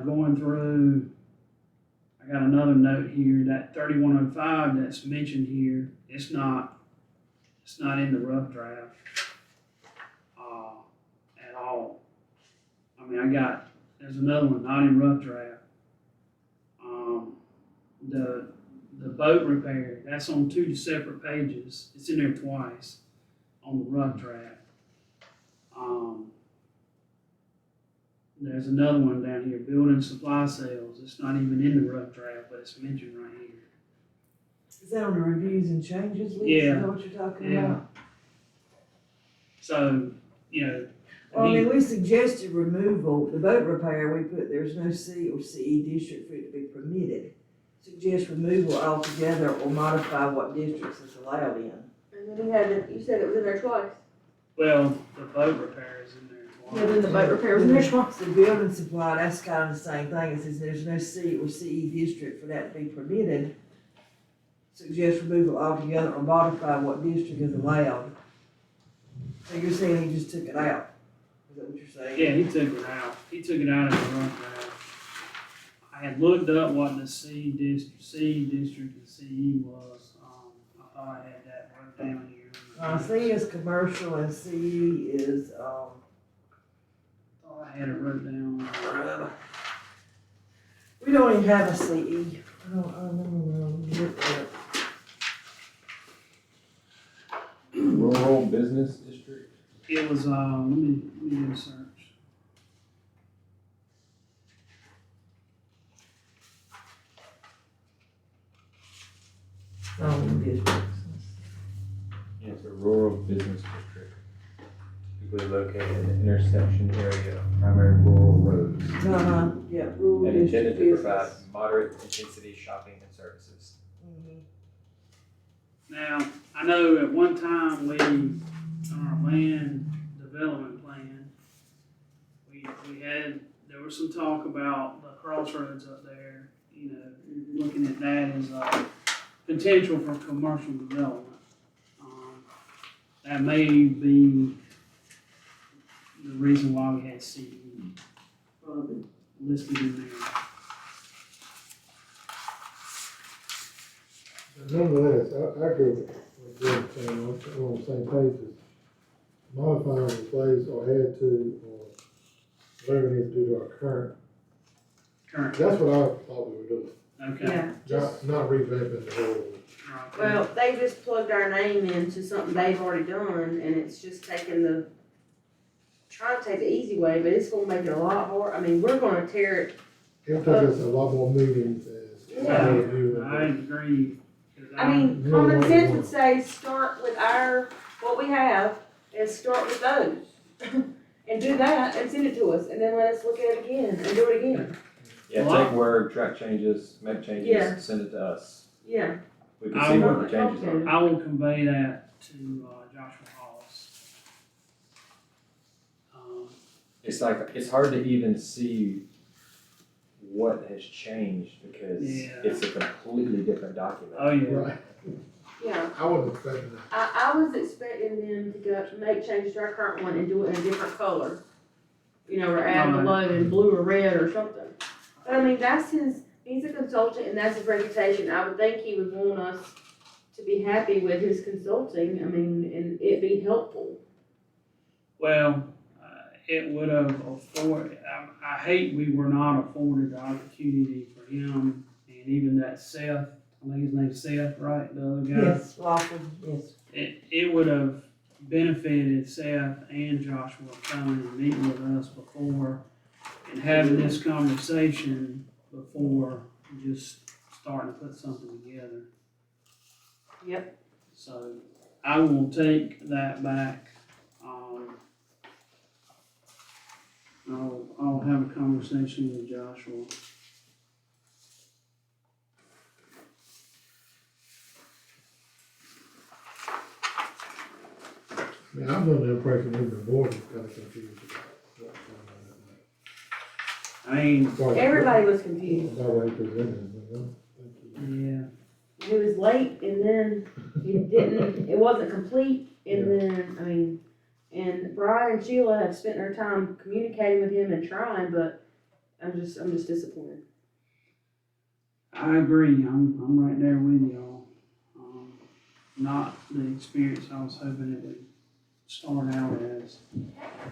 Going through, I got another note here, that 3105 that's mentioned here, it's not in the rough draft, at all. I mean, there's another one, not in rough draft. The boat repair, that's on two separate pages, it's in there twice, on the rough draft. There's another one down here, building supply sales, it's not even in the rough draft, but it's mentioned right here. Is that on the reviews and changes list? Yeah. Is that what you're talking Yeah. about? So, Well, I mean, we suggested removal, the boat repair, we put, there's no C or CE district for it to be permitted. Suggest removal altogether or modify what districts is allowed in. And then he had it, you said it was in there twice. well, the boat repair is in there Yeah, then twice. the boat repair was in there twice. The building supply, that's kind of the same thing, it says there's no C or CE district for that to be permitted. Suggest removal altogether or modify what district is allowed. So you're saying he just took it out? Is that what you're saying? Yeah, he took it out. He took it out of the rough draft. I had looked up what the C district and CE was. I thought I had that wrote down here. C is commercial and CE is, Thought I had it wrote down. we don't even have a CE. I don't remember. rural business district. It was, let me do a search. Districts. Yeah, it's a rural business district, typically located in the intersection area of primary rural roads, Uh-huh, yeah, rural and district intended to provide business. moderate intensity shopping and services. Mhm. Now, I know at one time on our land development plan, there was some talk about the crossroads up there, looking at that as a potential for commercial development. That may be the reason why we had CE listed in there. Nonetheless, I agree with Jim saying, we're on the same page as modify, replace, or add to, or whatever we need to do to our current. Current, That's what I thought we were doing, okay. Yeah, just, not revamping the whole. Right. well, they just plugged our name into something they've already done, and it's just trying to take the easy way, but it's gonna make it a lot hard. I mean, we're gonna tear it. It'll take us a lot more meetings as. Yeah. I agree. 'Cause I mean, Yeah, common yeah, sense yeah. would say, start with what we have, and start with those. And do that, and send it to us, and then let us look at it again, and do it again. Yeah, Well, take word, track changes, make Yeah. changes, send it to us. Yeah, We can see what the changes Okay. are. I will convey that to Joshua Hollis. It's hard to even see what has changed because Yeah. it's a completely different document. Oh, yeah. Right, Yeah, I wasn't expecting that. I was expecting them to go, make changes to our current one and do it in a different color. You know, or add the Right. logo in blue or red or something. But I mean, he's a consultant and that's his reputation. I would think he would want us to be happy with his consulting, I mean, and it be helpful. Well, it would have afforded, I hate we were not afforded the opportunity for him and even that Seth, I think his name's Seth, right, the other guy? Yes, Lawford, yes. It would have benefited Seth and Joshua coming and meeting with us before and having this conversation before just starting to put something together. Yep. So I will take that back. I'll have a conversation with Joshua. I mean, I'm under the impression even the board is kind of confused about what's I mean, going on. Everybody was confused. That way presented, but, thank you. yeah, It was late and then it wasn't complete and then, I mean, and Brian and Sheila have spent their time communicating with him and trying, but I'm just disappointed. I agree. I'm right there with y'all. Not the experience I was hoping it would start out as.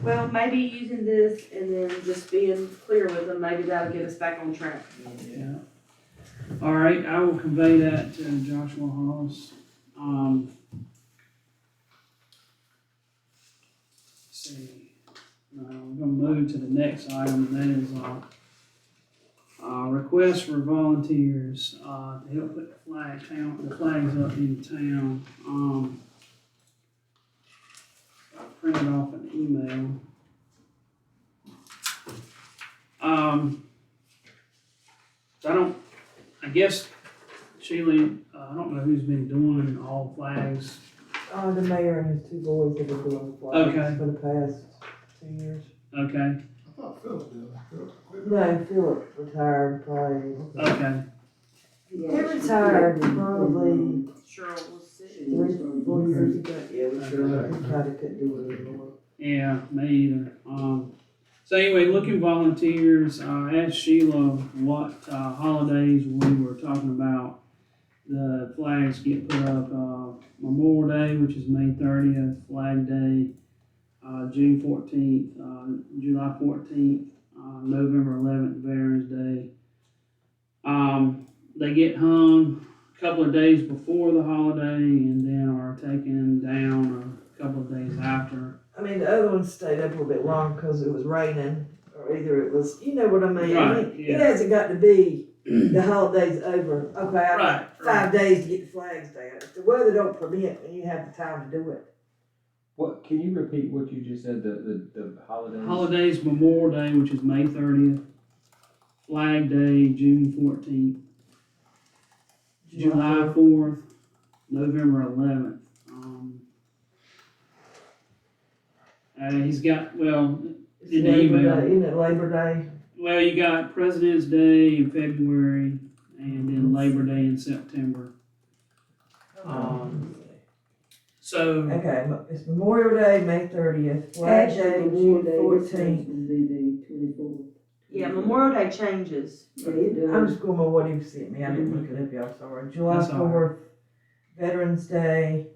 Well, maybe using this and then just being clear with them, maybe that'll get us back on track. Yeah. All right, I will convey that to Joshua Hollis. Let's see, we're gonna move to the next item, and that is, request for volunteers, to help put the flags up in town. I printed off an email. So I guess, Sheila, I don't know who's been doing all flags. The mayor and his two boys have been doing the Okay. flags for the past 2 years. Okay, I thought Philip did. Philip quit. No, Philip retired probably. okay, He retired probably Cheryl was sick. 3-4 years ago. Yeah, we sure, he probably couldn't do it anymore. yeah, me either. So anyway, looking volunteers, asked Sheila what, holidays we were talking about. The flags get put up, Memorial Day, which is May 30th, Flag Day, June 14th, July 14th, November 11th, Veterans Day. They get hung a couple of days before the holiday and then are taken down a couple of days after. I mean, the other ones stayed up a little bit long because it was raining, or either it was, you know what I mean? I Right, mean, yeah. it hasn't got to be the holiday's over. Okay, I've got Right, 5 days to get the flags down. If the weather don't permit and you have the time to do it. What, can you repeat what you just said, the holidays? Holidays, Memorial Day, which is May 30th, Flag Day, June 14th, July 4th, November 11th. He's got, well, It's in the Labor email. Day, isn't it Labor Day? Well, you got President's Day in February, and then Labor Day in September. So, Okay, it's Memorial Day, May 30th, Flag Day, Actually, June Memorial Day, 14th. would be the 24th. Yeah, Memorial Day changes. Yeah, it I'm does. just going by what he sent me, I didn't look it up, y'all, sorry. July That's all right. 4th, Veterans Day.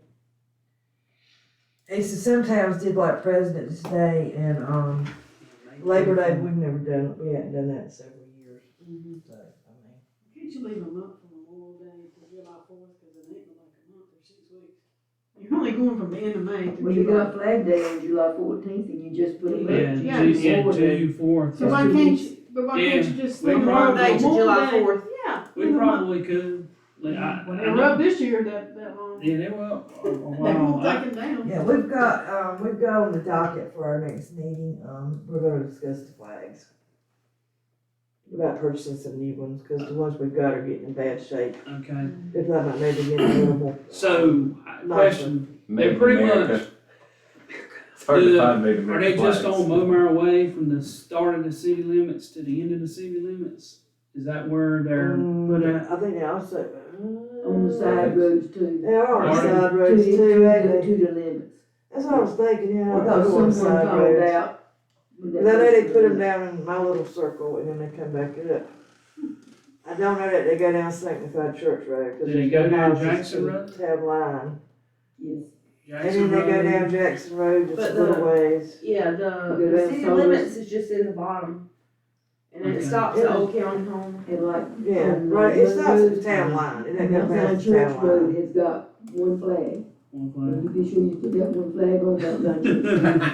He said sometimes did like President's Day and, Labor Day, we've never done, we hadn't done that in several years, so, I mean. Can't you leave a month from Memorial Day to July 4th, cause it ain't like a month or 6 weeks? You're only going from the end of May to Well, you July. got Flag Day on July 14th and you just put a yeah, month. June 4th. So why can't you, but why can't you just we leave Memorial Day to Memorial July Day? 4th. Yeah. We leave a month. probably could. Like, Well, I they know- rubbed this year that long. Yeah, they will. A They while. won't take it down. Yeah, we've got on the docket for our next meeting, we're gonna discuss the flags. About purchasing some new ones, cause the ones we've got are getting in bad shape. Okay, If not, maybe getting a little more. so, question, Made in pretty America. much- It's hard Do to the- find Made in are they America just flags. on Momar Way from the start of the city limits to the end of the city limits? Is that where they're put at? I think they also. On the side roads too. They are on the Are they? side roads too, ain't they? To the limits. That's what I was thinking, yeah. I thought they're on the someone side called roads. out. But I know they put them down in my little circle and then they come back up. I don't know that they go down Sanctified Church Road. 'Cause Do they there's go down houses Jackson to Road? Tab line. Yes. And Jackson then they go Road? down Jackson Road just But a little the- ways. Yeah, Go the down city Solus. limits is just in the bottom. And then it Okay. stops at Old County Home. And like. Yeah, on right, it Mount stops at the Road, town line. It doesn't go Mount past the Church town Road line. has got one flag. One And you be sure you put that one flag on Mount Church. flag.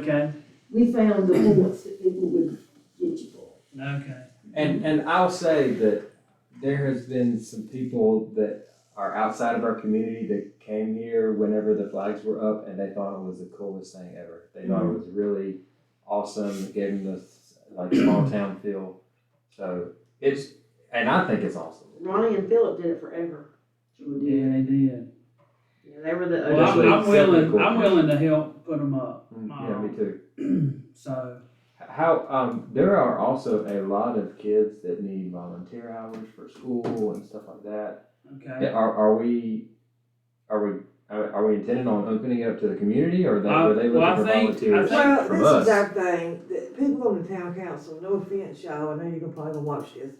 Okay, We found the points that people would get you for. okay. And I'll say that there has been some people that are outside of our community that came here whenever the flags were up and they thought it was the coolest thing ever. They thought it was really awesome, it gave them this like small town feel. So and I think it's awesome. Ronnie and Philip did it forever. Sure Yeah, did. they did. Yeah, they were the. Well, I'm Especially cool. I'm willing to help put them up. Yeah, me too. So, How, there are also a lot of kids that need volunteer hours for school and stuff like that. okay. Are we intending on opening it up to the community, or were they well, I looking for think- volunteers Well, from this us? is our thing, that people on the town council, no offense, y'all, I know you're probably gonna watch this,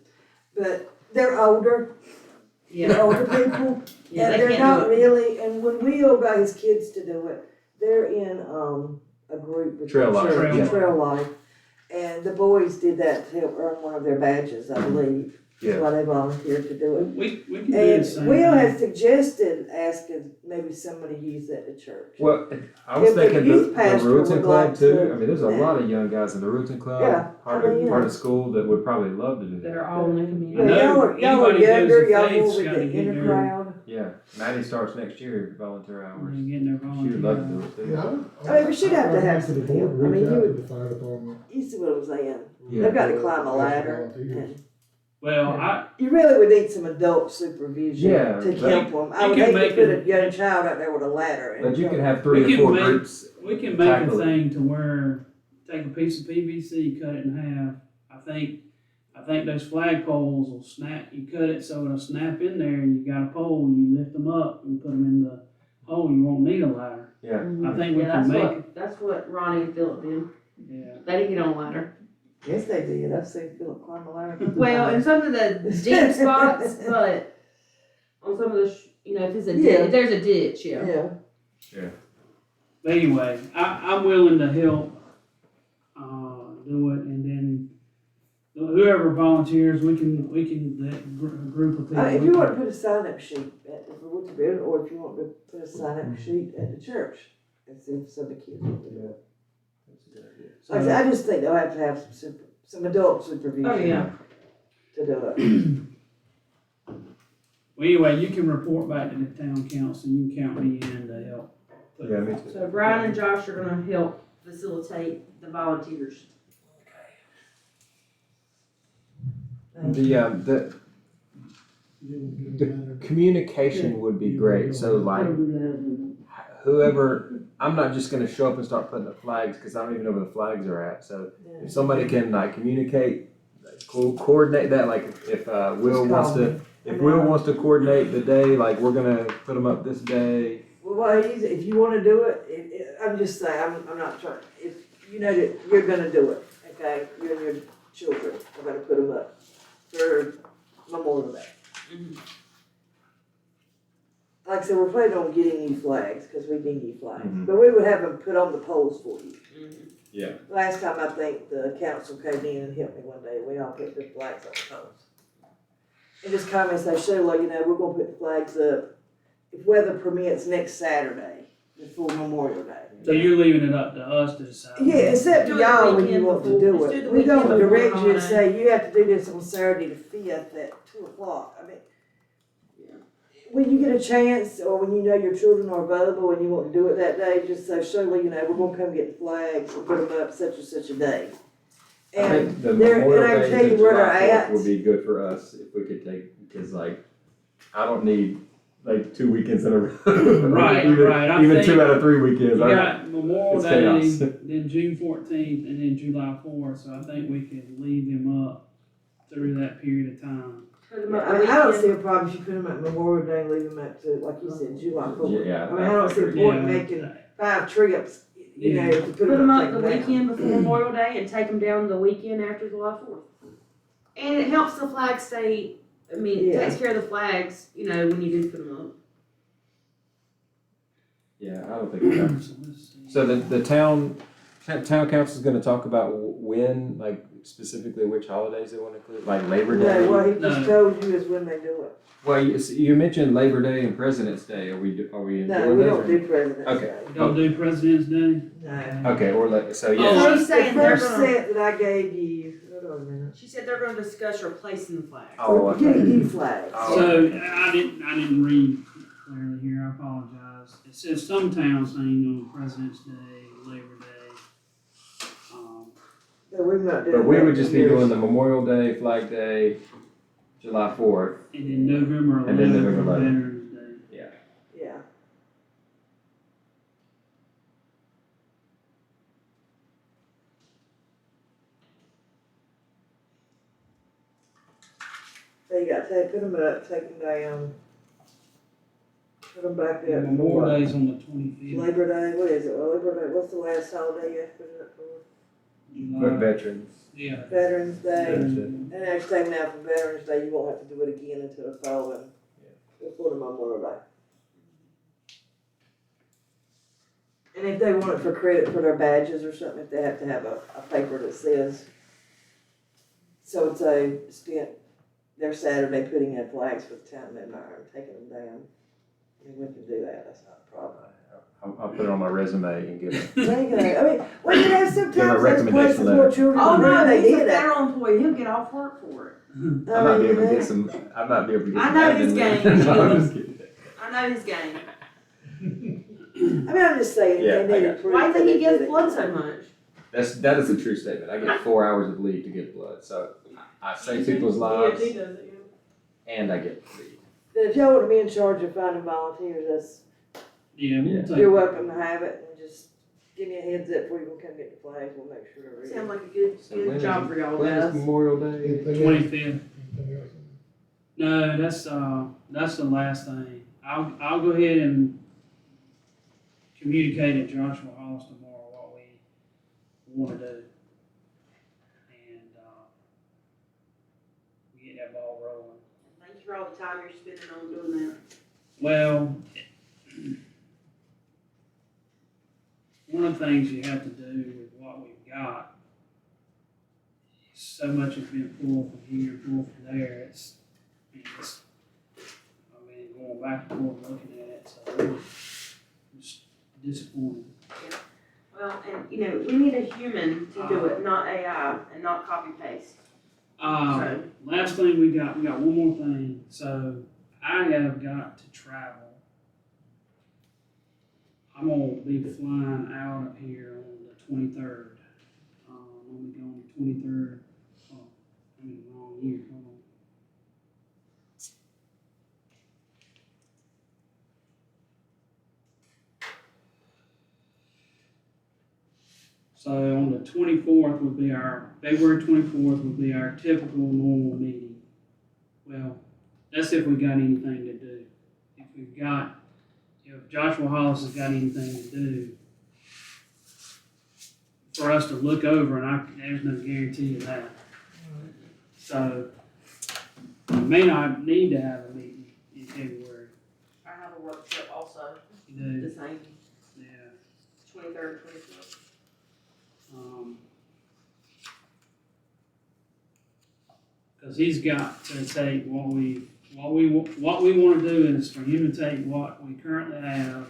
but they're older, they're Yeah. older people, Yeah, and they they're can't not do it. really, and when Will got his kids to do it, they're in, a group with the Trail Life, church, yeah. Trail Life. And the boys did that to help earn one of their badges, I believe, Yeah. that's why they volunteered to do it. We can do the And same Will thing. has suggested asking maybe somebody to use that at church. Well, I was If the thinking youth the pastor Rooten would Club like too. to- I mean, there's a lot of young guys in the Rooten Club, Yeah, part I mean, of school that would probably love to do That that. are all in the Yeah, community. I know y'all are anybody who younger, goes to y'all Faith's more with gotta the get inner their- crowd. Yeah, Maddie starts next year, volunteer hours. We're getting their She volunteer. would love to do it too. Yeah. I mean, we should have to have I'd like some for the board help. to I mean, reach you out to would- the fire department. You see what I'm saying? Yeah. They've got to climb a ladder, and Well, I, you really would need some adult supervision Yeah, to but help them. I you would can hate to make put it- a young child out there with a ladder. and But you can jump. have 3 We or can 4 make- groups. we can make a Tackle it. thing to where, take a piece of PVC, cut it in half. I think those flag poles will snap, you cut it so it'll snap in there and you got a pole, you lift them up and put them in the hole, you won't need a ladder. Yeah. I think we Yeah, can make it, that's what Ronnie and Philip did. yeah. They didn't get on a ladder. Yes, they did. I've seen Philip climb a ladder. a couple Well, in times. some of the deep spots, but on some of the, if it's a ditch, Yeah. if there's a ditch, yeah. Yeah. But anyway, I'm willing to help, do it, and then whoever volunteers, we can, that group of people. If you want to put a sign-up sheet at the Wood's Bend, or if you want to put a sign-up sheet at the church, and see if some of the kids will do it. That's a good idea. Like I said, I just think they'll have to have some adult supervision. Oh, yeah. To do it. Well, anyway, you can report back to the town council, you can count me in to help. Yeah, me too. So Brian and Josh are gonna help facilitate the volunteers. The communication would be great. So like whoever, I'm not just gonna show up and start putting up flags because I don't even know where the flags are at. So if somebody can like communicate, coordinate that, like if Will wants to, if Will wants to coordinate the day, like we're gonna put them up this day. Well, if you want to do it, I'm just saying, I'm not trying, if you know that you're gonna do it, okay? You and your children are gonna put them up for Memorial Day. Like I said, we're planning on getting new flags, because we need new flags, Mhm. but we would have them put on the poles for you. Yeah. Last time, I think the council came in and helped me one day, we all put the flags on the poles. And just comments, they show, like, we're gonna put the flags up, if weather permits, next Saturday, before Memorial Day. So you're leaving it up to us to decide? Yeah, it's up to Do it the y'all when you weekend want to before- do let's do it. the We don't weekend before direct you and holiday. say, you have to do this on Saturday the 5th at 2:00. I mean, when you get a chance, or when you know your children are available and you want to do it that day, just say, Shirley, we're gonna come get the flags and put them up such and such a day. I And think the they're- Memorial and I Day tell you and where July they're 4th at. would be good for us if we could take, because like, I don't need like 2 weekends in a row. Right, even, right. I Even think 2 out of 3 weekends. You I- got Memorial It's Day, chaos. then June 14th, and then July 4th, so I think we could leave them up through that period of time. Put 'em Yeah, up I the mean, I don't see weekend. a problem if you put them at Memorial Day, leave them at, like you said, July 4th. Yeah, I mean, I don't see a agree. point in making 5 trips, you know, to put Put them them up, up the take 'em down. weekend before Memorial Day and take them down the weekend after July 4th. And it helps the flags stay, I mean, it Yeah. takes care of the flags, you know, when you do put them up. Yeah, I don't think we have. So let's see. So the town council is gonna talk about when, like specifically which holidays they wanna include, like Labor Day? No, what he just No. told you is when they do it. Well, you mentioned Labor Day and President's Day, are we No, doing we those? don't do President's Okay. Day. Don't do President's Day? No. Okay, or like, so Oh, yeah, she's saying The they're first gonna- set that I gave you, hold on a minute. She said they're gonna discuss replacing the flags. Oh, We're getting okay. new flags. Oh. So, I didn't read clearly here, I apologize. It says some towns hang on President's Day, Labor Day. So we're not doing. But we that would just be years. doing the Memorial Day, Flag Day, July 4th. And then November And then 11th, November 11th. Veterans Day. Yeah. So you got to put them up, take them down. Put them back up. Memorial Day's on the 25th. Labor Day, what is it? Well, Labor Day, what's the last holiday you have to put it up for? For July. veterans. Yeah. Veterans Day. Veterans Day. And actually taking out for Veterans Day, you won't have to do it again until the following, before the Memorial Day. And if they want it for credit for their badges or something, if they have to have a paper that says, so and so spent their Saturday putting in flags for the town of Midmire and taking them down. I mean, we can do that, that's not a problem. I'll put it on my resume and give it. There you go, I mean, well, you know, sometimes there's recommendation places letter. where children, Oh, no, they he's a did that. federal employee, he'll get off work for it. I might be able to get some, I might be able to get I some. know his admin. game. No, I'm just kidding. I know his game. I mean, I'm just saying, Yeah, they I need got to prove Why do you that think he they gets did it. blood so much? That is a true statement. I get 4 hours of leave to get blood, so I save people's lives DOT does it, and I get leave. But if y'all want to be in charge of finding volunteers, that's, Yeah, we'll Yeah. take. you're welcome to have it, and just give me a heads up before you gonna come get the flags, we'll make sure they're ready. Sounds like a good, So when good is- job for y'all When is guys. Memorial Day? Anything else? 25th. Anything else? No, that's the last thing. I'll go ahead and communicate at Joshua Hollis tomorrow what we wanna do. And, get that ball rolling. Thank you for all the time you're spending on doing that. Well, one of the things you have to do with what we've got, so much has been pulled from here, pulled from there, it's going back and forth looking at it, so it's disappointing. Well, and, you know, we need a human to do it, not AI, and not copy paste. So, Last thing we got one more thing, so I have got to travel. I'm gonna be flying out of here on the 23rd. I'm gonna be gone the 23rd. Oh, I'm in the wrong year, hold on. So on the 24th would be February 24th would be our typical normal meeting. Well, that's if we got anything to do. If Joshua Hollis has got anything to do for us to look over, and there's no guarantee of that. So, we may not need to have a meeting in February. I have a workshop also, You know, the same, yeah. 23rd, 24th. Cause he's got to take what we wanna do is for him to take what we currently have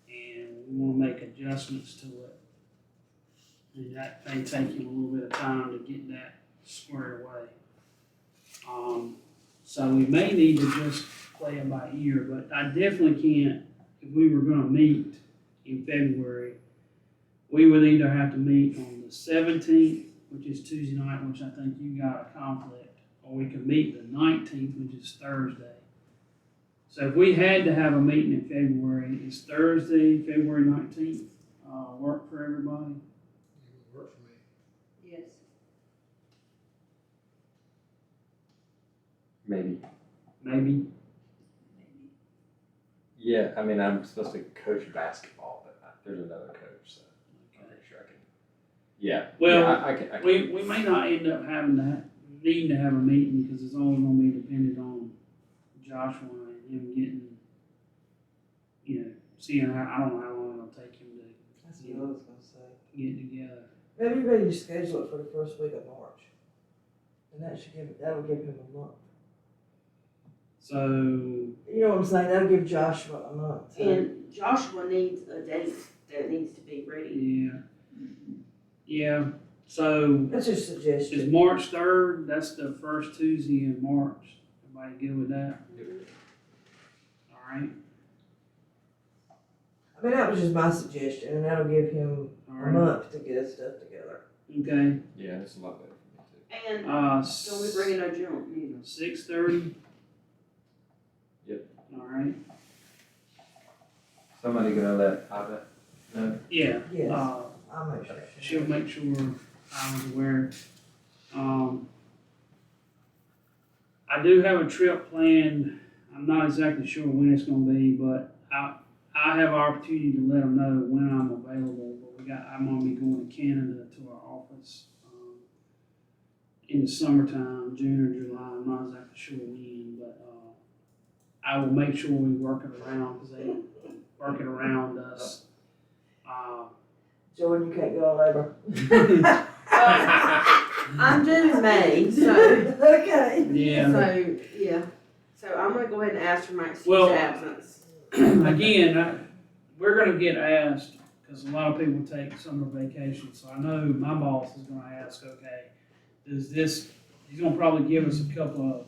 and we wanna make adjustments to it. And that may take him a little bit of time to get that squared away. So we may need to just play it by ear, but I definitely can't, if we were gonna meet in February, we would either have to meet on the 17th, which is Tuesday night, which I think you got a conflict, or we could meet the 19th, which is Thursday. So if we had to have a meeting in February, is Thursday, February 19th, work for everybody? It would work for me. Yes. Maybe. maybe? Yeah, I mean, I'm supposed to coach basketball, but there's another coach, so I'm pretty sure I can. Yeah. Well, yeah, I can. We may not end up needing to have a meeting, because it's only gonna be dependent on Joshua and him getting, seeing how, I don't know how long it'll take him That's what I was gonna say. to get together. Maybe you're ready to schedule it for the first week of March. And that'll give him a month. So, You know what I'm saying? That'll give Joshua a month. And Joshua needs a date that needs to be ready. yeah, so That's just a is suggestion. March 3rd, that's the first Tuesday in March. Everybody good with that? All right, I mean, that was just my suggestion, and that'll give him all a right, month to get his stuff together. okay. Yeah, that's a lot better for me too. And Don't don't be bringing no junk either. 6:30? Yep. All right, Somebody gonna let Ida know? yeah. Yes. Uh, I'll make sure. she'll make sure I was aware. I do have a trip planned. I'm not exactly sure when it's gonna be, but I have an opportunity to let them know when I'm available. But I'm gonna be going to Canada to our office, in the summertime, June or July. I'm not exactly sure when, but, I will make sure we work it around, because they work it around us. Jordan, you can't go on labor. I'm due in May, so, Okay. Yeah. so I'm gonna go ahead and ask for my excuse Well, absence. Again, we're gonna get asked, because a lot of people take summer vacation, so I know my boss is gonna ask, okay, he's gonna probably give us a couple of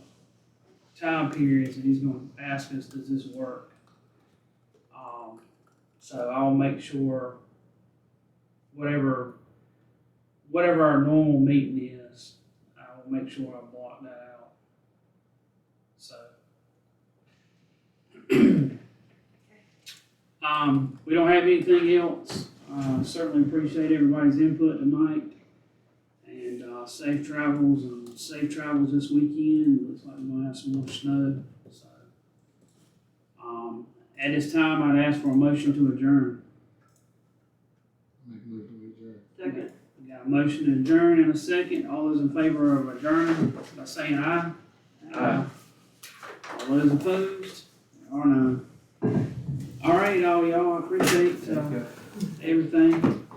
time periods, and he's gonna ask us, does this work? So I'll make sure whatever our normal meeting is, I will make sure I block that out. So. We don't have anything else. Certainly appreciate everybody's input tonight. And, safe travels this weekend. Looks like we're gonna have some more snow, so. At this time, I'd ask for a motion to adjourn. Make a motion to adjourn. Second. We got a motion to adjourn in a second. All those in favor of adjourning by saying aye? Aye. All those opposed? There are none. All right, all y'all, I appreciate, everything.